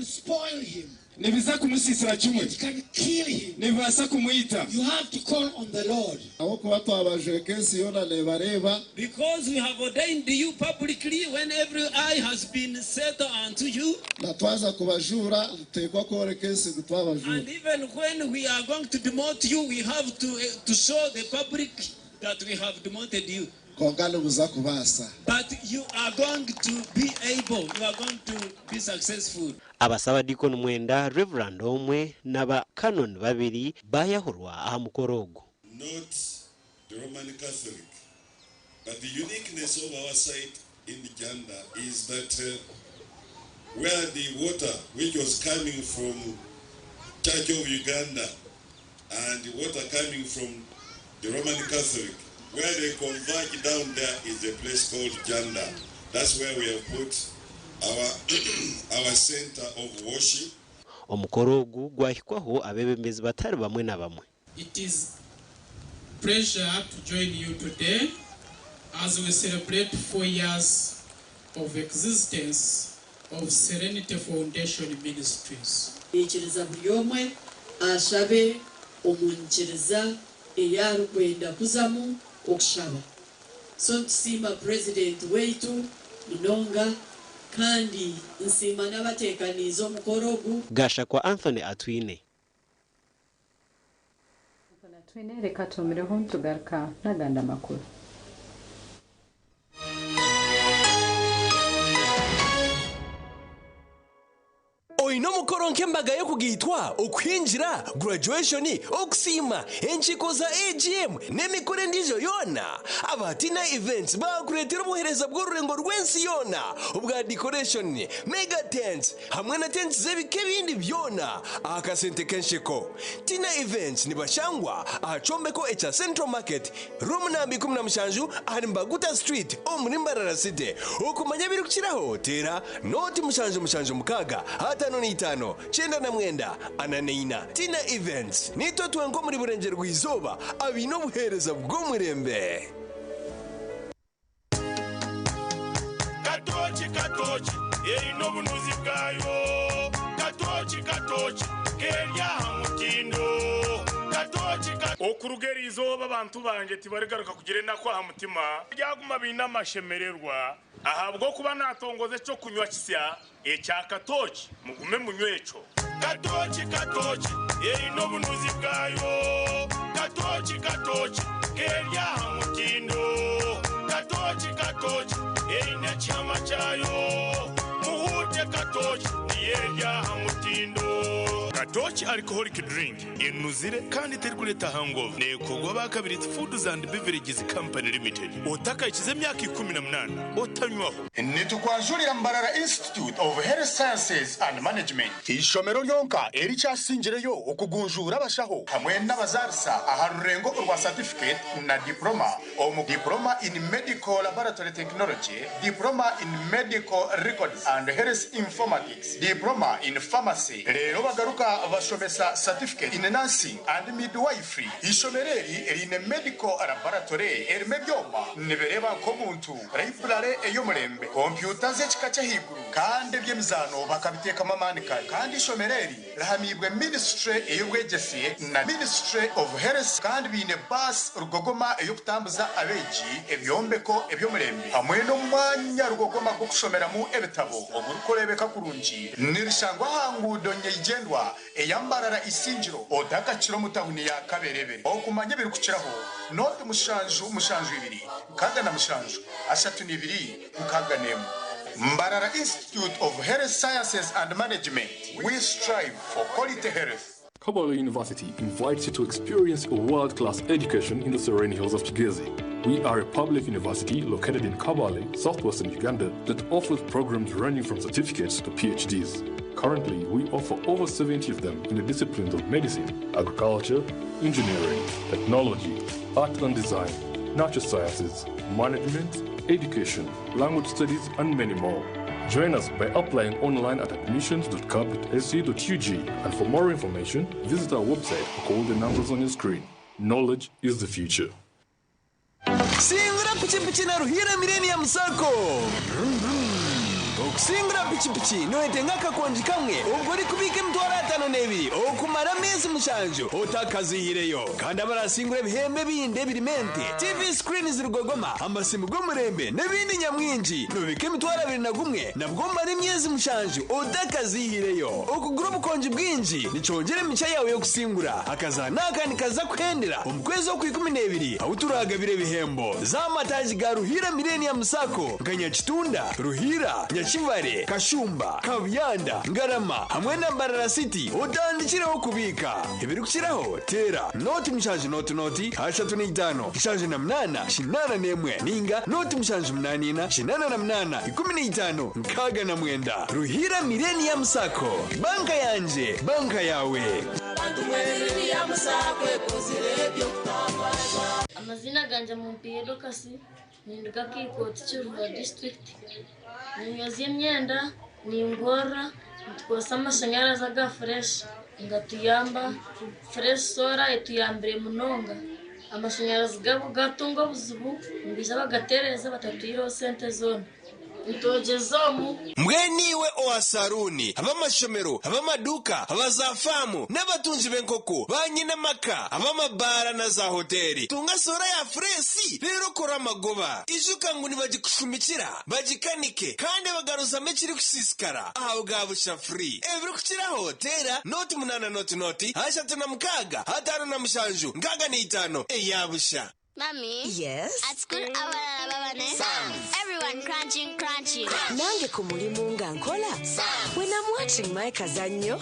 spoil him. It can kill him. You have to call on the Lord. Because we have ordained you publicly when every eye has been set unto you. And even when we are going to demote you, we have to show the public that we have demoted you. But you are going to be able, you are going to be successful. Abasaba Deacon Mwenda, Reverend omwe naba canon babiri bayahurwa aha mukoro ogwo. Not the Roman Catholic, but the uniqueness of our site in the Janda is that where the water which was coming from Church of Uganda and the water coming from the Roman Catholic, where they converge down there is a place called Janda. That's where we have put our center of worship. Omukoro gu gwahikwaho abebembezi batari bamwe na bamwe. It is pleasure to join you today as we celebrate 4 years of existence of Serenity Foundation Ministries. Ekiriza buli omwe ashabe omunchiriza eyarukwenda kuzamu okushaba. So tusimba president wetu Munonga kandi nsima n'abatekaniza omukoro ogu. Gasha kwa Anthony Atwine. Reka tumireho ntugaruka n'aganda makuru. Oino mukoro nkembaga yo kugitwa okwinjira graduation okusima enchiko za AGM nemikore ndijo yona abatina events bakuretera ubuhereza bw'ururengo rwensi yona ubwa decoration mega tents hamwe na tents zebike bindi byona akasente kenshiko tina events nibashangwa achombeko echa Central Market room number 17 ari Mbaguta Street omuri Mbarara City okumanya biri kukiraho tera noti mushanju mukaga hata itano chenda na mwenda ananeina tina events nito twenko muri burenge rwizoba abino buhereza bwo murembe katochi ino bunuzi bwayo katochi kerya hamutindo katochi okurugeri izoba abantu banje tibaregaruka kugire nakwa hamutima byaguma bina mashemererwa ahabwo kuba natongoze cyo kunywa kisya echa katochi mugume munywecho katochi ino bunuzi bwayo katochi kerya hamutindo katochi ine chama chayo muhute katochi yerya hamutindo katochi alcoholic drink inuzire kandi terkuleta hangover nekogwa bakabiri Foods and Beverages Company Limited otaka ikize myaka 18 otanywaho nitukwanjurira Mbarara Institute of Health Sciences and Management ishomero lyonka erichasinjireyo okugunjura abashaho hamwe n'abazarisa aharurengo rwa certificate na diploma diploma in medical laboratory technology, diploma in medical records and health informatics, diploma in pharmacy. Rero bagaruka bashomesa certificate in nursing and midwifery. Ishomereri in medical laboratory erime byoma nibereba ko muntu library eyomurembe computer zechikacha higuru kandi byemizano bakabiteka mamanika kandi ishomereri rahamibwe ministry eyobwegesiye na ministry of health kandi bine bus rugogoma eyokutambuza abeji ebyombeko ebyomurembe hamwe no mwanya rugogoma go kushomeramo ebitabo ogukorebeka kurunji nirishangwa hangudo nyegendwa eyambarara isinjiro odaka kiro mutahuni ya kaberebere okumanye biri kukiraho note mushanju ibiri kaga na mushanju ashatu nibiri kukaga nemu Mbarara Institute of Health Sciences and Management. We strive for quality health. Kabale University invites you to experience a world-class education in the serene hills of Kigezi. We are a public university located in Kabale, southwestern Uganda, that offers programs ranging from certificates to PhDs. Currently, we offer over 70 of them in the disciplines of medicine, agriculture, engineering, technology, art and design, natural sciences, management, education, language studies, and many more. Join us by applying online at admissions.cap.sc.ug, and for more information, visit our website or call the numbers on your screen. Knowledge is the future. Singra pichi na ruhira millennium sako. Singra pichi noetenga kakonji kamwe obori kubike mtwara 5 okumara mezi mushanjo otakazihireyo kandi abarasingura ibihembe binde birimente TV screens rugogoma amasimu gomurembe nebindi nyamwinji nobike mtwara 21 nabwo mari myezi mushanjo otakazihireyo okugura ubukonji bwinji nicongere micha yawe yo gusingura akazana kandi kaza kwendera umukwezi wo 12 awuturagabire bihembo za mataji ga ruhira millennium sako nganya kitunda ruhira Kashivare, Kashumba, Kavyanda, Ngarama hamwe na Mbarara City utandikiraho kubika ibirukiraho tera noti mushaje noti hashatu n'itano ishaje na mnana shinana nemwe ninga noti mushaje mnanina shinana na mnana 15 nkaga na mwenda Ruhira Millennium Sacco banka yanje banka yawe amazina ganje mu mpiyedo kasi ninduka kikoti cy'Uruva district ninyozi imyenda ningora twosa amashanyarazi aga fresh ngatuyamba fresh sora etuyambire munonga amashanyarazi gabo gatunga buzubu mbija bagatereza batatuyiro sente zone Ntojezomu Mweniwe oasaruni abamashomero abamaduka abazafamu n'abatunzi b'enkoko banyina maka abamabara na za hoteli tunga sora ya fresi rero kora magoba ijuka ngo nibagikushumikira bagikanike kandi bagaruza mekiri kusisikara aho gabusha free ebiri kukira hotela noti munana noti hashatu na mkaga hatano na mushanju ngaga ni 5 eyabusha. Mommy? Yes? At school, everyone crunching. Nange kumulimu nga nkola. When I'm watching my kazanyo.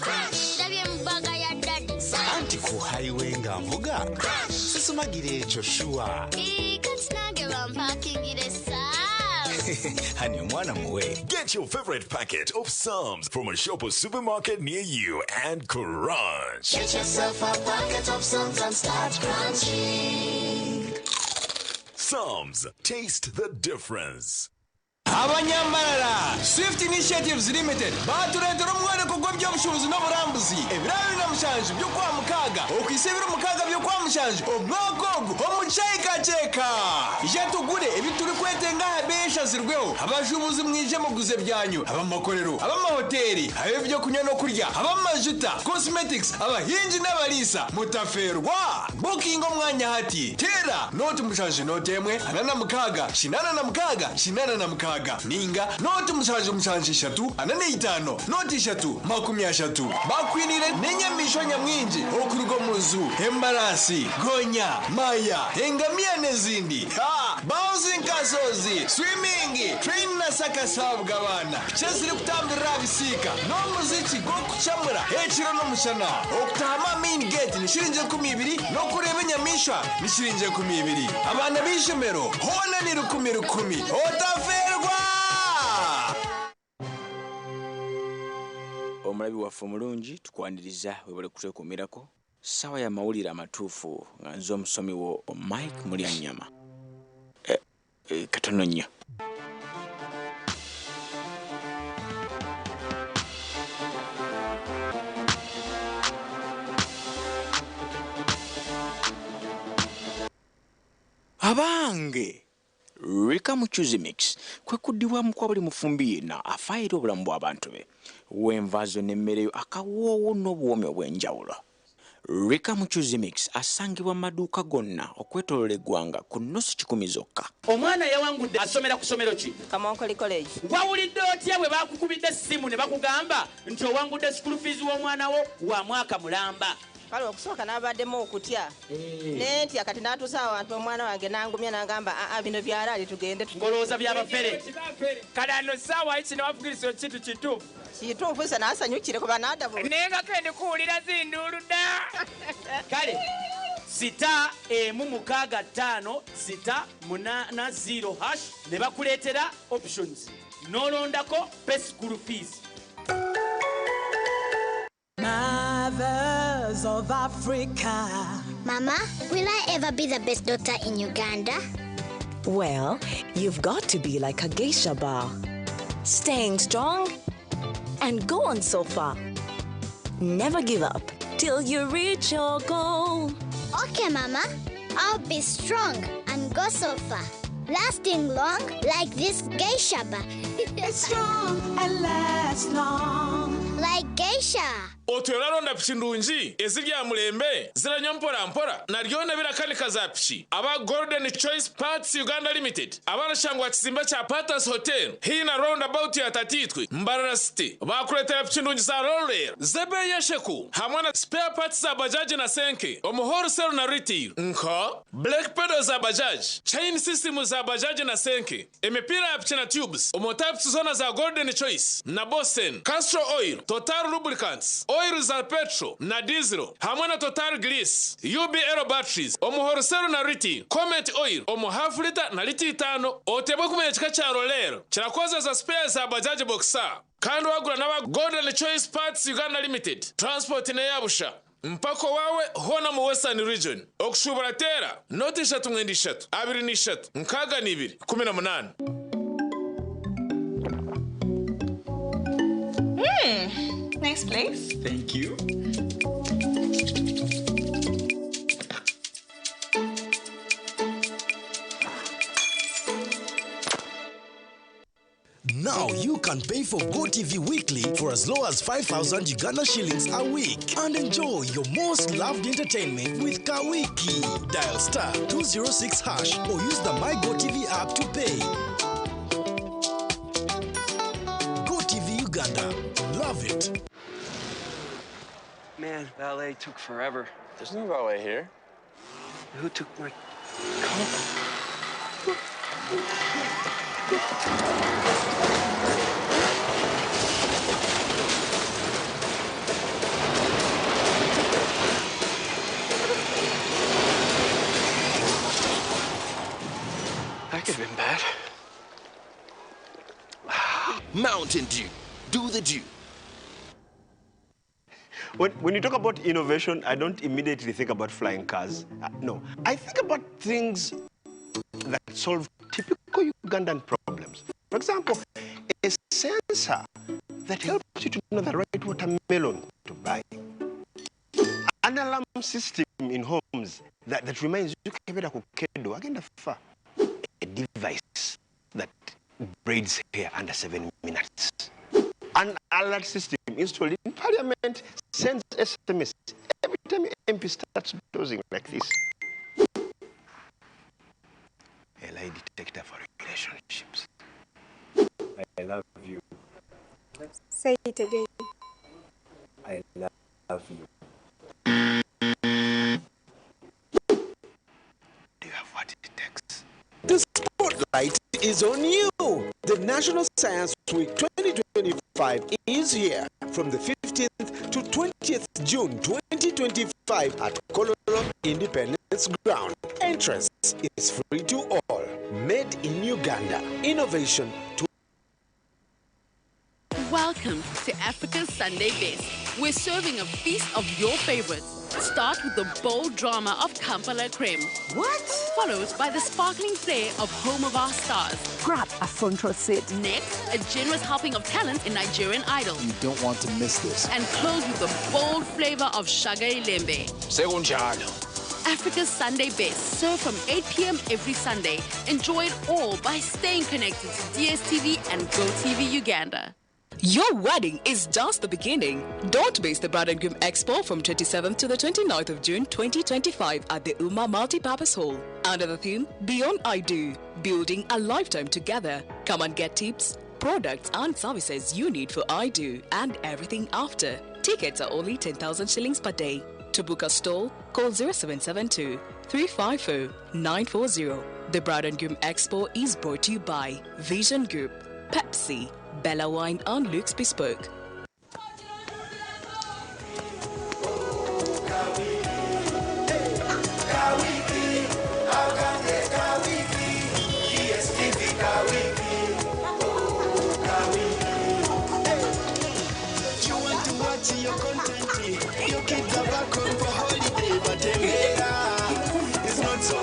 Mbaga ya daddy. Anti ku highway nga mvuga. Sisumagire echo shua. Katinage bampacking it Hani mwana muwe. Get your favorite packet of Psalms from a shop or supermarket near you and crunch. Get yourself a packet of Psalms and start crunching. Psalms, taste the difference. Abanyambarara Swift Initiatives Limited baturentera umwana kugwa by'obushobozi n'oburambuzi ebirari na mushanje byo kwa mukaga okwisebera mukaga byo kwa mushanje obwokogo omucyayikaceka ijatugure ebituri kwetenga habesha zirweho abajubuzi mwije muguze byanyu abamakorero abamahoteli abebyo kunya no kurya abamajuta cosmetics abahinji n'abalisa mutaferwa booking omwanya hati tera noti mushanje notemwe anana mukaga shinana na mukaga ninga noti mushanje shatu anane 5 noti 30 bakwinire nenyamisho nyamwinji okurugo muzu embarasi gonya maya engamia nezindi bouncing kasozi swimming train na sakasabwa abana chesiri kutambira bisika no muziki go kuchamura hechiro no mushana okutama main gate ni shirinje 12 no kureba nyamisha ni shirinje 12 abana bishemero hona ni 10 otaferwa. Omulabi waffe mulungi tukwaniriza webale kutwekumirako sawa ya mawulire amatuufu nga nze omusomi wo Mike Mulyanyama katono nnyo. Abange Rika Muchuzi Mix kwe kudiwa mukwa buli mufumbi yena afaire obulamu bw'abantu be wenvazo n'emmereyo akawoowo n'obuwomi obw'enjawulo. Rika Muchuzi Mix asangibwa maduuka gonna okwetolola eggwanga ku nnusu 10 zokka. Omwana yawangudde asomera ku ssomero ki? Kamonkoli College. Wawulidde otya bwe bakukubidde essimu ne bakugamba nti owangudde school fees w'omwana wo wa mwaka mulamba? Kale okusooka n'abaddemu okutya nentya kati n'atuusa awantu omwana wange n'angumya n'agamba bino byalaali tugende ngolooza byabafere kale ano ssaawa kino wavugiriza kintu kituufu kituufu isa n'asanyukire kuba n'adabula naye nga kende kuwulira zinduulu dda kale sita 165 680 ne bakuleetera options n'olondako pay school fees. Mothers of Africa. Mama, will I ever be the best daughter in Uganda? Well, you've got to be like a geisha bar. Staying strong and go on so far. Never give up till you reach your goal. Okay, Mama. I'll be strong and go so far. Lasting long like this geisha bar. Strong and last long. Like geisha. otweraronda piki ndungi ezirya mulembe ziranywa mpora naryona birakanika za piki aba Golden Choice Parts Uganda Limited abarashangwa kizimba cha Patas Hotel hina roundabout ya Tatitwe Mbarara City bakuletera piki ndungi za roller zebe yesheku hamwe na spare parts za bajaji na senke omuhorsel na retail nka black pedals za bajaji chain system za bajaji na senke emipira ya piki na tubes omotypes zona za Golden Choice na Bosen Castro Oil Total Lubricants oil za petrol na diesel hamwe na Total Grease UB Aero Batteries omuhorsel na retail Comet Oil omu half liter na liti 5 otebwe kumenya kika cha roller kirakoza za spare za bajaji boxer kandi wagura n'aba Golden Choice Parts Uganda Limited transport ne yabusha mpako wawe hona mu Western Region okushubura tera noti 3 23 nkaga ni 2 18. Nice place. Thank you. Now you can pay for GoTV weekly for as low as 5,000 Uganda shillings a week and enjoy your most loved entertainment with Kawiki. Dial star 206 hash or use the My GoTV app to pay. GoTV Uganda. Love it. Man, valet took forever. There's no valet here. Who took my That could have been bad. Mountain Dew. Do the Dew. When you talk about innovation, I don't immediately think about flying cars. No, I think about things that solve typical Ugandan problems. For example, a sensor that helps you to know the right watermelon to buy. An alarm system in homes that reminds you a device that braids hair under 7 minutes. An alert system installed in Parliament sends SMS every time MP starts dozing like this. A lie detector for relationships. I love you. Say it again. I love you. Do you have what it takes? The spotlight is on you. The National Science Week 2025 is here from the 15th to 20th June 2025 at Kololo Independence Ground. Entrance is free to all. Made in Uganda. Innovation to Welcome to Africa's Sunday Best. We're serving a feast of your favorites. Start with the bold drama of Kampala Creme. What? Followed by the sparkling flair of Home of Our Stars. Grab a front row seat. Next, a generous helping of talent in Nigerian Idol. You don't want to miss this. And close with the bold flavor of Shagai Lembe. Africa's Sunday Best, served from 8 p.m. every Sunday. Enjoy it all by staying connected to DSTV and GoTV Uganda. Your wedding is just the beginning. Don't miss the Bride and Groom Expo from 27th to the 29th of June 2025 at the Uma Multipurpose Hall. Under the theme, Beyond I Do, building a lifetime together. Come and get tips, products and services you need for I Do and everything after. Tickets are only 10,000 shillings per day. To book a stall, call 0772 354 940. The Bride and Groom Expo is brought to you by Vision Group, Pepsi, Bella Wine and Luke's Bespoke. Your content, your kids are back home for holiday, but it's not so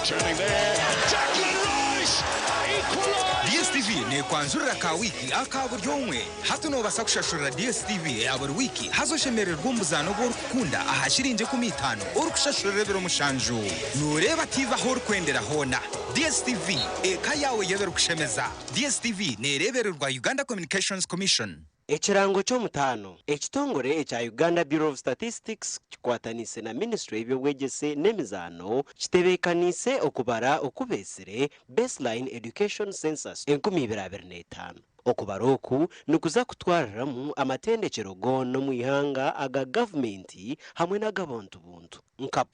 Turning there, Declan Rice equalised. DSTV ni kwanjurira ka wiki akaburyomwe hato no basa kushashura DSTV ya buri wiki hazoshemererwa umuzano bwo rukunda ahashirinje ku 5 uri kushashura rebero mushanju nureba TV aho rukwendera hona DSTV eka yawe yebero kushemeza DSTV nerebererwa Uganda Communications Commission. Echirango cy'omutano ekitongore ekya Uganda Bureau of Statistics kikwatanise na Ministry y'Obwegese n'Emizano kitebekanise okubara okubesere baseline education census 2025 okubara oku nukuza kutwariramu amatendekero gono mu ihanga aga government hamwe n'agabontu buntu nka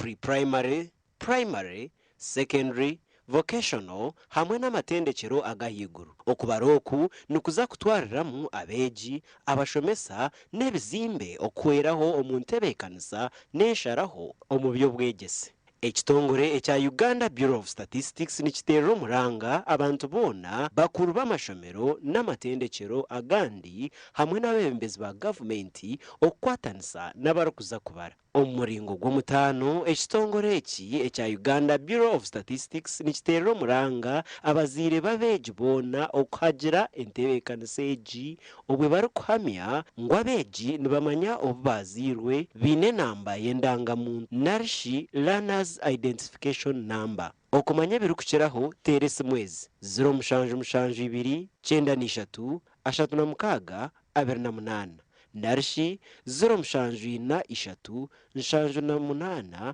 primary secondary vocational hamwe n'amatendekero agahiguru okubara oku nukuza kutwariramu abeji abashomesa n'ebizimbe okweraho omuntebekanisa n'esharaho omu by'obwegese. Ekitongore ekya Uganda Bureau of Statistics nikiterero muranga abantu bona bakuru b'amashomero n'amatendekero agandi hamwe n'abembezi ba government okwatanisa n'abarukuza kubara. Omuringo gw'omutano ekitongore ekya Uganda Bureau of Statistics nikiterero muranga abazire babeji bona okuhagira entebekanisa egi obwe barukuhamya ngo abeji nibamanya obubazirwe bine namba y'endangamuntu narishi learners identification number okumanya birukukiraho terese mwezi 0772 93 36 28 narishi 0773 78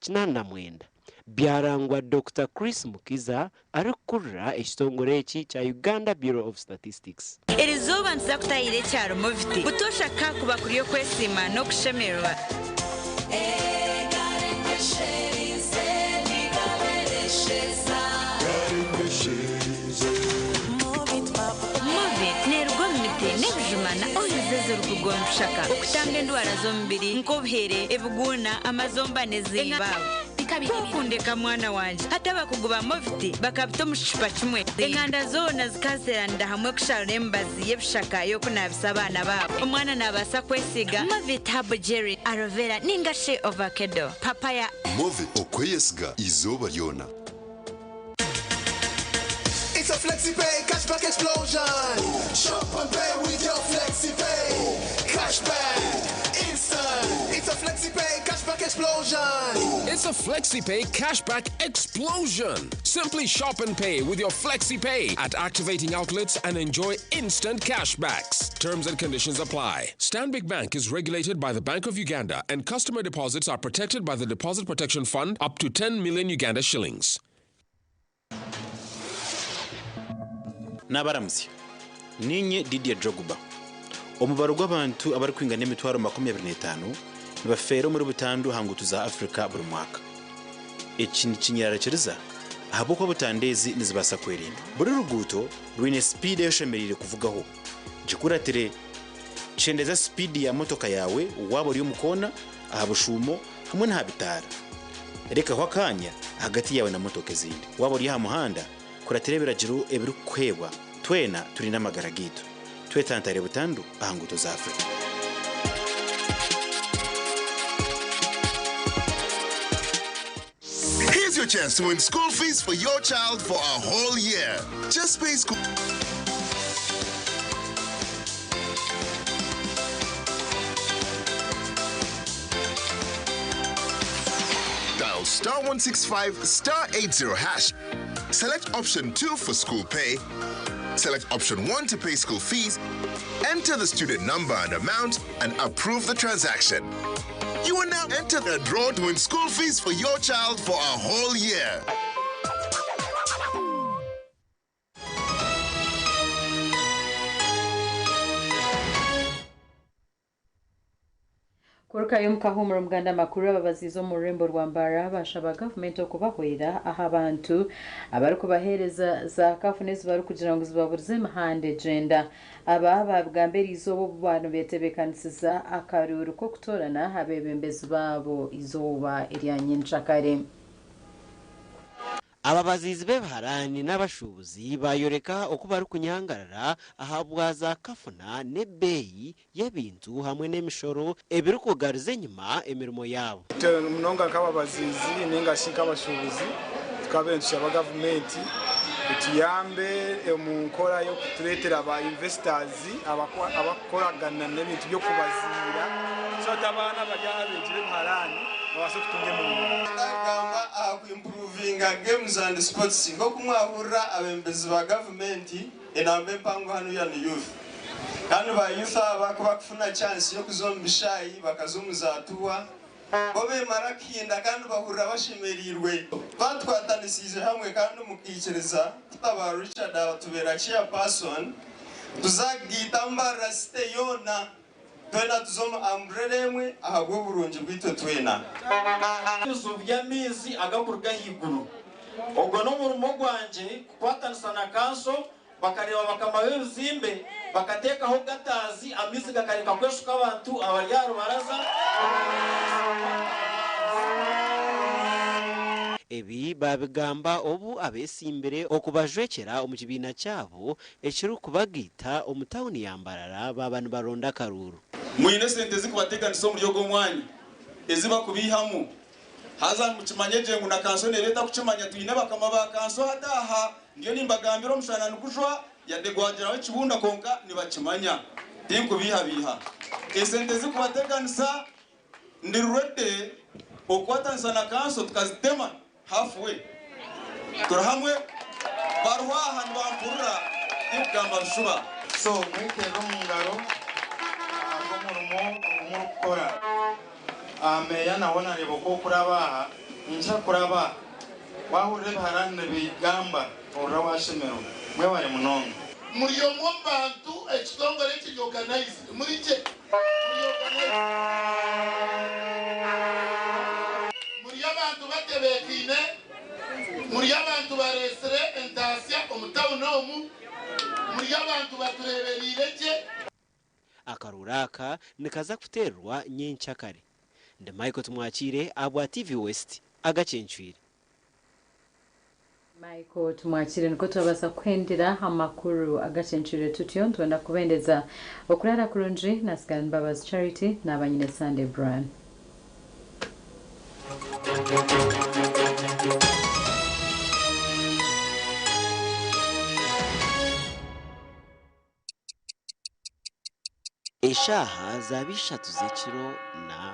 71 byarangwa Dr. Chris Mukiza arikura ekitongore eki kya Uganda Bureau of Statistics. Erizoba nza kutayire cyaro moviti butosha kakuba kuriyo kwesima no kushemerwa. Nebujumana oyizeze rukugonshaka okutanga endwara z'omubiri nk'obuhere ebuguna amazomba n'ezibabo tukundeka mwana wanje hata bakuguba moviti bakabita mu kicupa kimwe enganda zona zikaseranira hamwe kushara Mbabazi y'ebishaka yokunabisa abana babo omwana nabasa kwesiga moviti habo jerry aloe vera ningashe avocado papaya moviti okweyesiga izoba lyona. It's a FlexiPay cashback explosion. Shop and pay with your FlexiPay. Cashback instant. It's a FlexiPay cashback explosion. It's a FlexiPay cashback explosion. Simply shop and pay with your FlexiPay at activating outlets and enjoy instant cashbacks. Terms and conditions apply. Stanbic Bank is regulated by the Bank of Uganda, and customer deposits are protected by the Deposit Protection Fund up to 10 million Uganda shillings. Nabaramusi ninye Didier Drogba omubaro gw'abantu abari kwingana emitwaro 25 nibafero muri butandu hangutu za Afrika buri mwaka iki nikinyararekeriza ahaboko butandezi nizibasa kwerinda buri ruguto rwine speed yoshemerire kuvugaho gikuratire chendeza speed ya motoka yawe wabo uri mukona ahabushumo hamwe n'habitara reka kwa kanya hagati yawe na motoka zindi wabo uri ha muhanda kuraterebera jiru ebiru kwebwa twena turi n'amagara gitu twetantare butandu ahanguto za Afrika. Here's your chance to win school fees for your child for a whole year. Just pay school. Dial *165 *80 hash. Select option 2 for school pay. Select option 1 to pay school fees. Enter the student number and amount and approve the transaction. You will now enter the draw to win school fees for your child for a whole year. Kuruka yomukahumura muganda makuru ababazizo mu rembo rwambara bashaba government okubahwera aha abantu abari kubahereza za kafunezi bari kugira ngo zibaburize mahande genda aba babwamberizo bo bantu betebekanisiza akaruru ko kutorana abebembezi babo izoba iryanyincakare. Ababazizi bebaharani n'abashubuzi bayoreka okuba ari kunyangarara ahabwa za kafuna n'ebeyi y'ebintu hamwe n'emishoro ebiri kugariza enyuma emirimo yabo. Munonga nk'ababazizi n'engashika abashubuzi tukabenshi aba government tuyambe mu nkora yo kutuletera aba investors abakoragana n'ebintu byo kubazira so tabana bajya habegire mharani babashe kutunge mu agamba improvinga games and sports ngo kumwahura abembezi ba government enambe mpango hano ya youth kandi ba youth bakufuna chance yo kuzombishayi bakazumuzatuwa bobe marakinda kandi bahurira bashimerirwe batwatanisize hamwe kandi mukikereza tutaba Richard abatubera chairperson tuzagita mbara site yona twena tuzoma ambrelemwe ahagwo burungi bwito twena izubya mizi agakurga higuru ubwo no murumo gwanje kwatanisa na kanso bakareba bakamawe bizimbe bakatekaho gatazi amizi gakareka kweshuka abantu abaryaro baraza ebi babigamba obu abesimbere okubajwekera omukibina cyabo ekiro kubagita omutawuni yambarara babanu baronda karuru mwine sente zikubateganisa omuryo gw'omwanya eziba kubihamu haza mukimanyeje ngo na kanso nereta kucimanya tuyine bakama ba kanso hataha ndiyo nimbagambira omushana nukujwa yadegwajiraho kibunda konka nibakimanya tinkubiha esente zikubateganisa ndirwede okwatanisa na kanso tukazitema halfway turahamwe barwaha nbampurura ibgamba bishuba so mwekero mungaro umukora meya nabona rebo ko kuraba ncha kuraba wahurire baharane bigamba ora washemero mwe wari munonga muri yo mbantu ekitongole kiyorganize muri je muri abantu batebekine muri abantu baresere entasya omutawunomu muri abantu batureberire akaruraka nikaza kuterwa nyenchakare nde Michael tumwakire abwa TV West Agacencwire Michael tumwakire niko tubasa kwendera amakuru Agacencwire tutyo twenda kubendeza okurara kurunji na Mbabazi Charity na abanyine Sunday Brand eshaha zabishatu zekiro na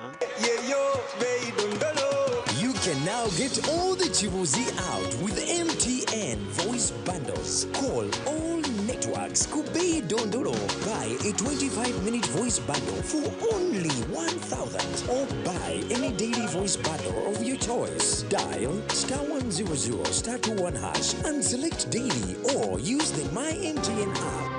You can now get all the Chibuzi out with MTN voice bundles. Call all networks. Kubei Dondoro. Buy a 25-minute voice bundle for only 1,000 or buy any daily voice bundle of your choice. Dial *100 *21# and select daily or use the My MTN app.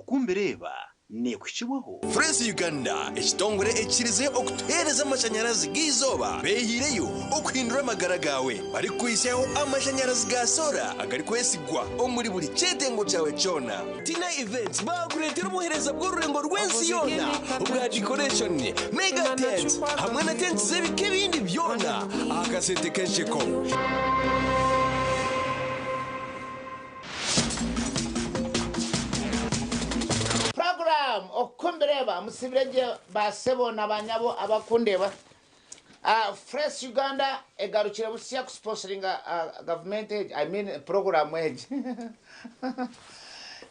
Kumbereba ne kukiwaho Fresh Uganda ekitongole ekirize okutereza amashanyarazi gizoba behireyo okuhindura amagara gawe bari kuyiseho amashanyarazi ga sola agari kwesigwa omuri buri cyetengo cyawe cyona Tina Events bakuretera umuhereza bw'ururengo rw'ensi yona ubwa decoration mega tent hamwe na tent zebike bindi byona akasente kensheko okumbereba musibirege basebo nabanyabo abakundeba Fresh Uganda egarukire busiya ku sponsoring government I mean program age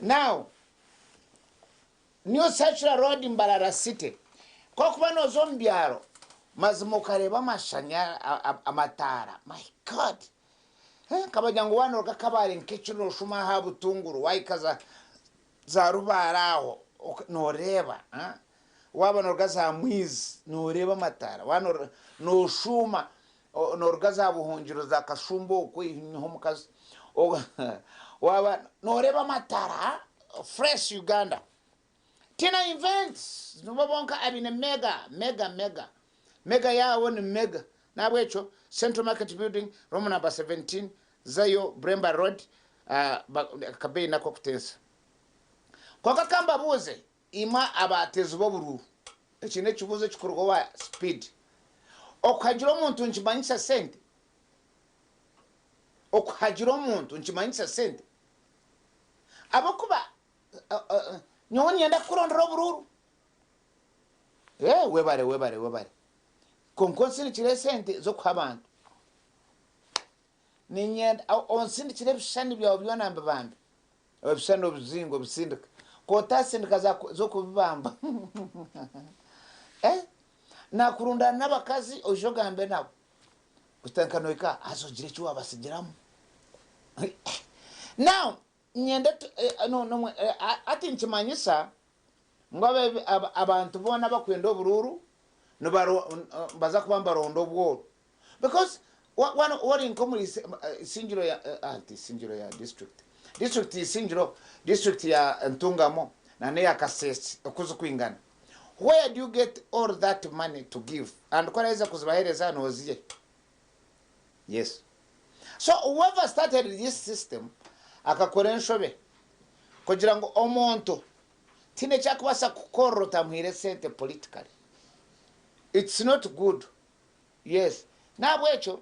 now New Central Road Mbarara City ko kuba no zombyaro mazimo kareba amashanya amatara my god kabajango wano kakabare nkecino shuma habutunguru waikaza za rubaraho noreba waba norgaza mwizi noreba matara wano no shuma norgaza buhungiro za kashumbo kwiho mukazi waba noreba matara Fresh Uganda Tina events nubabonka abine mega yawo ni mega nabwecho Central Market Building room number 17 Zayo Bremba Road akabeyi nako kutensa kwaka kamba buze ima abatezi b'obururu ekine kibuze kikorwa wa speed okuhagira omuntu nkimanyisa sente okuhagira omuntu nkimanyisa sente abakuba nyowe nyenda kurondera obururu webare konkonsindikire sente zokuha abantu ninyenda onsindikire ebishani byawe byona mbibambe ebishani obuzingo bisindika kotasindika zokubibamba nakurundana n'abakazi ojogambe nabo utankanoika azogire eki wabasigiramu now nyenda ati nkimanyisa ngo abantu bona bakwenda obururu baza kuba mbaronda obworo because what in common is singiro ya district isingiro district ya Ntungamo na ne ya Kasese okuzo kwingana. Where do you get all that money to give? And kwa naweza kuzibahereza noziye. Yes. So whoever started this system akakora nshobe kugira ngo omonto tine cyakubasa kukorota muhire sente politically. It's not good. Yes. Nabwecho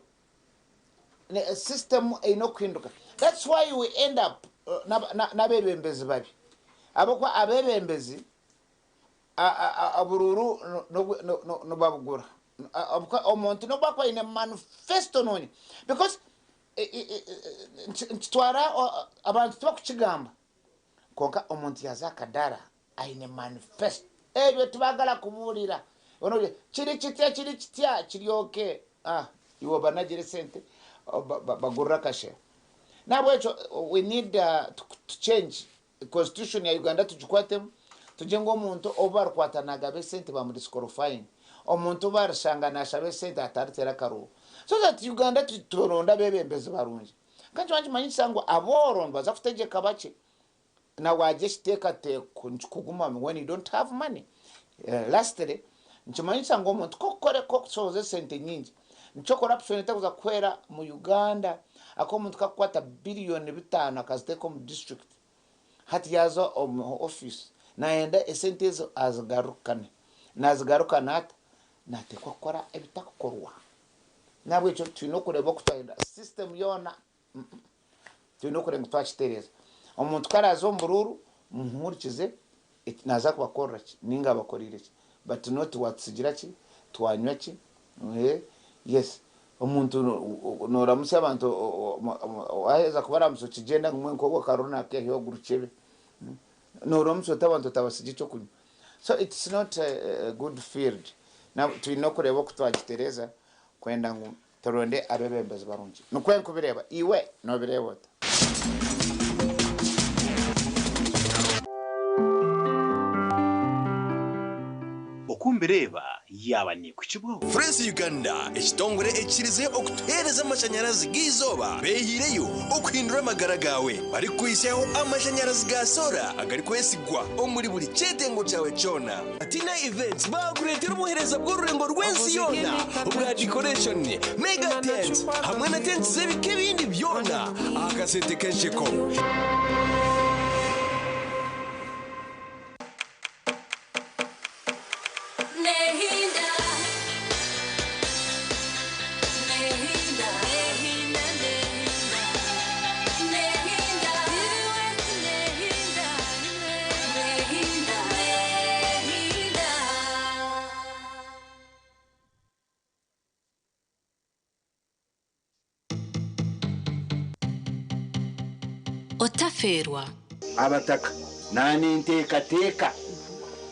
a system inokwinduka. That's why we end up nabebembezi babi. Abokwa abebembezi abururu no babugura. Abokwa omonto no bakwa ine manifesto noni. Because ntwara abantu twakukigamba konka omonto yazakadara aine manifesto. Ebyo tubagala kubulira. Onoje chiri kitya kiryoke iwo banagire sente bagurra kashe. Nabwecho we need to change the constitution ya Uganda tujikwate tujengo omuntu obarkwatanaga be sente bamudisqualifying omuntu barashanga nashabe sente ataritera karu so that Uganda turonda bebembeze barunje kanti wanje manyisa ngo aboron baza kutegeka bache na waje steka te kuguma when you don't have money. Lastly nchimanyisa ngo omuntu kokore kokusoze sente nyingi ncho corruption itakuza kwera mu Uganda akomuntu kakwata billion 5 akaziteko mu district hati yazo office naenda esentezo azgarukane nazgarukana ata natekwa kora ebitakorwa nabwe cyo twinokureba kutwenda system yona twinokure ngutwachitereza omuntu karazo mbururu muhurikize naza kubakora ninga bakorire but not watsigira ki twanywa ki yes omuntu noramutse abantu aheza kubaramuso kigenda ngumwe nko karona ke yo guruchebe noramutse tabantu tabasigi cyo kunywa so it's not a good field na twinokureba kutwagitereza kwenda ngo toronde abebembezi barungi nukwe kubireba iwe no bireba okumbireba yaba ni kukibo France Uganda ekitongore ekirize okutereza amashanyarazi gizoba behireyo okuhindura amagara gawe bari kwisaho amashanyarazi ga sola agari kwesigwa omuri buri cyetengo cyawe cyona Atina Events bakuretera umuhereza bw'ururengo rwensi yona ubwa decoration mega tent hamwe na tent zebike bindi byona akasete kenshiko otaferwa abataka nani nteka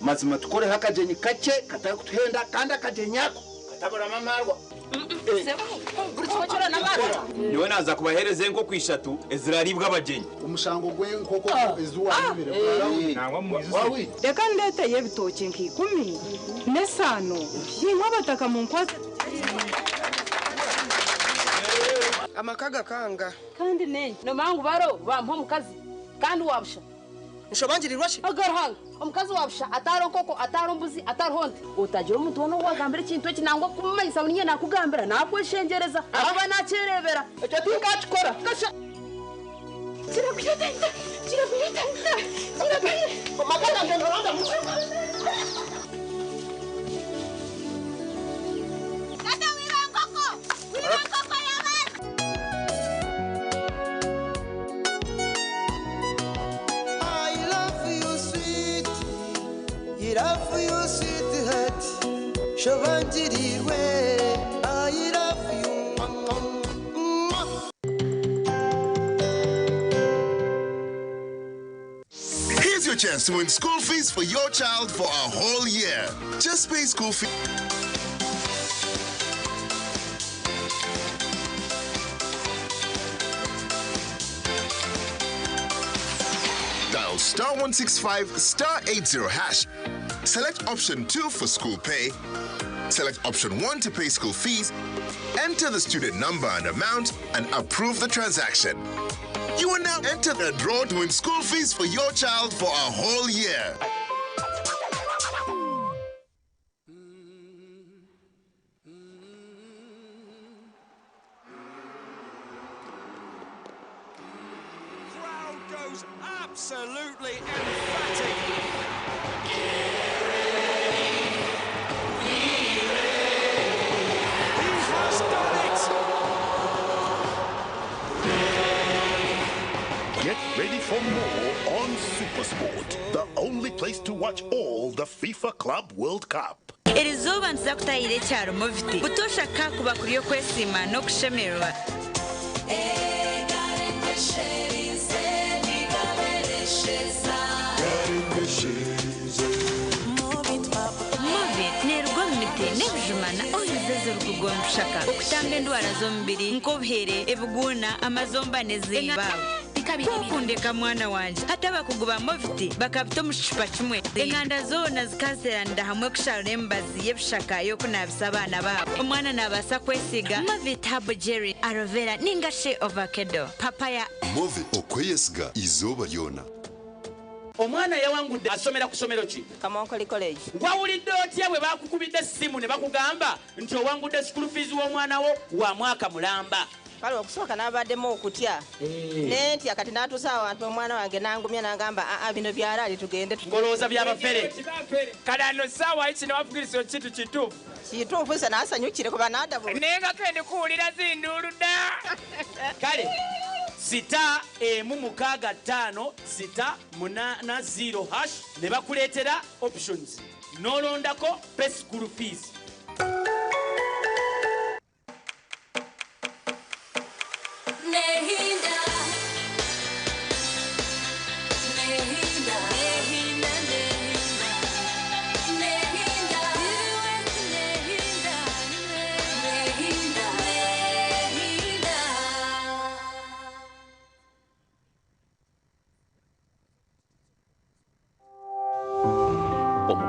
mazima tukore hakajenyi kake kataka kutuhenda kandi akajenyako katabura mamarwa niwe naza kubahereze nko kwishatu eziraribwa abagenyi umushango gwe nkoko izuwabire nangwa muzi reka ndeteye bitoke nk'ikumi nesano yinkwa bataka mu nkwate amakaga kanga kandi nenye no mangu baro bampa mukazi kandi wabusha nshobangirirwa shi agarhanga omukazi wabusha ataronkoko atarombuzi atarhonde utagira umuntu wono wagambira ikintu kinangwa kumanyisa bunye nakugambira nakweshengereza aba nacerebera icyo tingakikora gasha Here's your chance to win school fees for your child for a whole year. Just pay school fees. Dial *165 *80 hash. Select option 2 for school pay. Select option 1 to pay school fees. Enter the student number and amount and approve the transaction. You will now enter the draw to win school fees for your child for a whole year. Crowd goes absolutely emphatic. He has done it. Get ready for more on Supersport, the only place to watch all the FIFA Club World Cup. iri zuba nza kutayire cyaro mufite utoshaka kuba kuri yo kwesima no kushemerwa nebujumana oyizeze rukugonshaka okutanga endwara z'omubiri nk'obuhere ebuguna amazombane z'ibabo kukundeka mwana wanje hata bakuguba mufti bakabita omushipa kimwe enganda zoona zikaziranira hamwe kusharura embazi y'ebishaka y'okunabisa abaana babo omwana nabasa kwesiga Movit Habo Jerry aloe vera ningashe avocado papaya Movit okweyesiga izooba lyona. Omwana yawangudde asomera ku somero ki? Kamonkoli College. Wawulidde otya bwe bakukubidde essimu ne bakugamba nti owangudde school fees w'omwana wo wa mwaka mulamba? Kale okusooka n'abaddemu okutya. Nenti akati n'atuusa awantu omwana wange n'angumya n'agamba bino byalaali tugende. Ngolooza byabafere. Kale ano ssaawa kino wafugiriza kintu kituufu. Kituufu se n'asanyukire kuba n'addabu. Naye nga kende kuwulira zinduulu dda. Kale sita emu mukaaga ttaano sita munaana 0 hash ne bakuleetera options n'olondako pay school fees.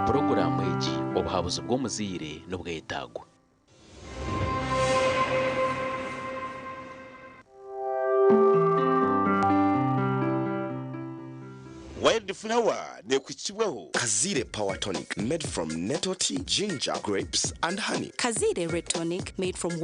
Porogaramu egi obuhabuzi bw'omuziire n'obwetaago. Wildflower nekwitibwaho Kazire Power Tonic made from nettle tea, ginger, grapes and honey. Kazire Red Tonic made from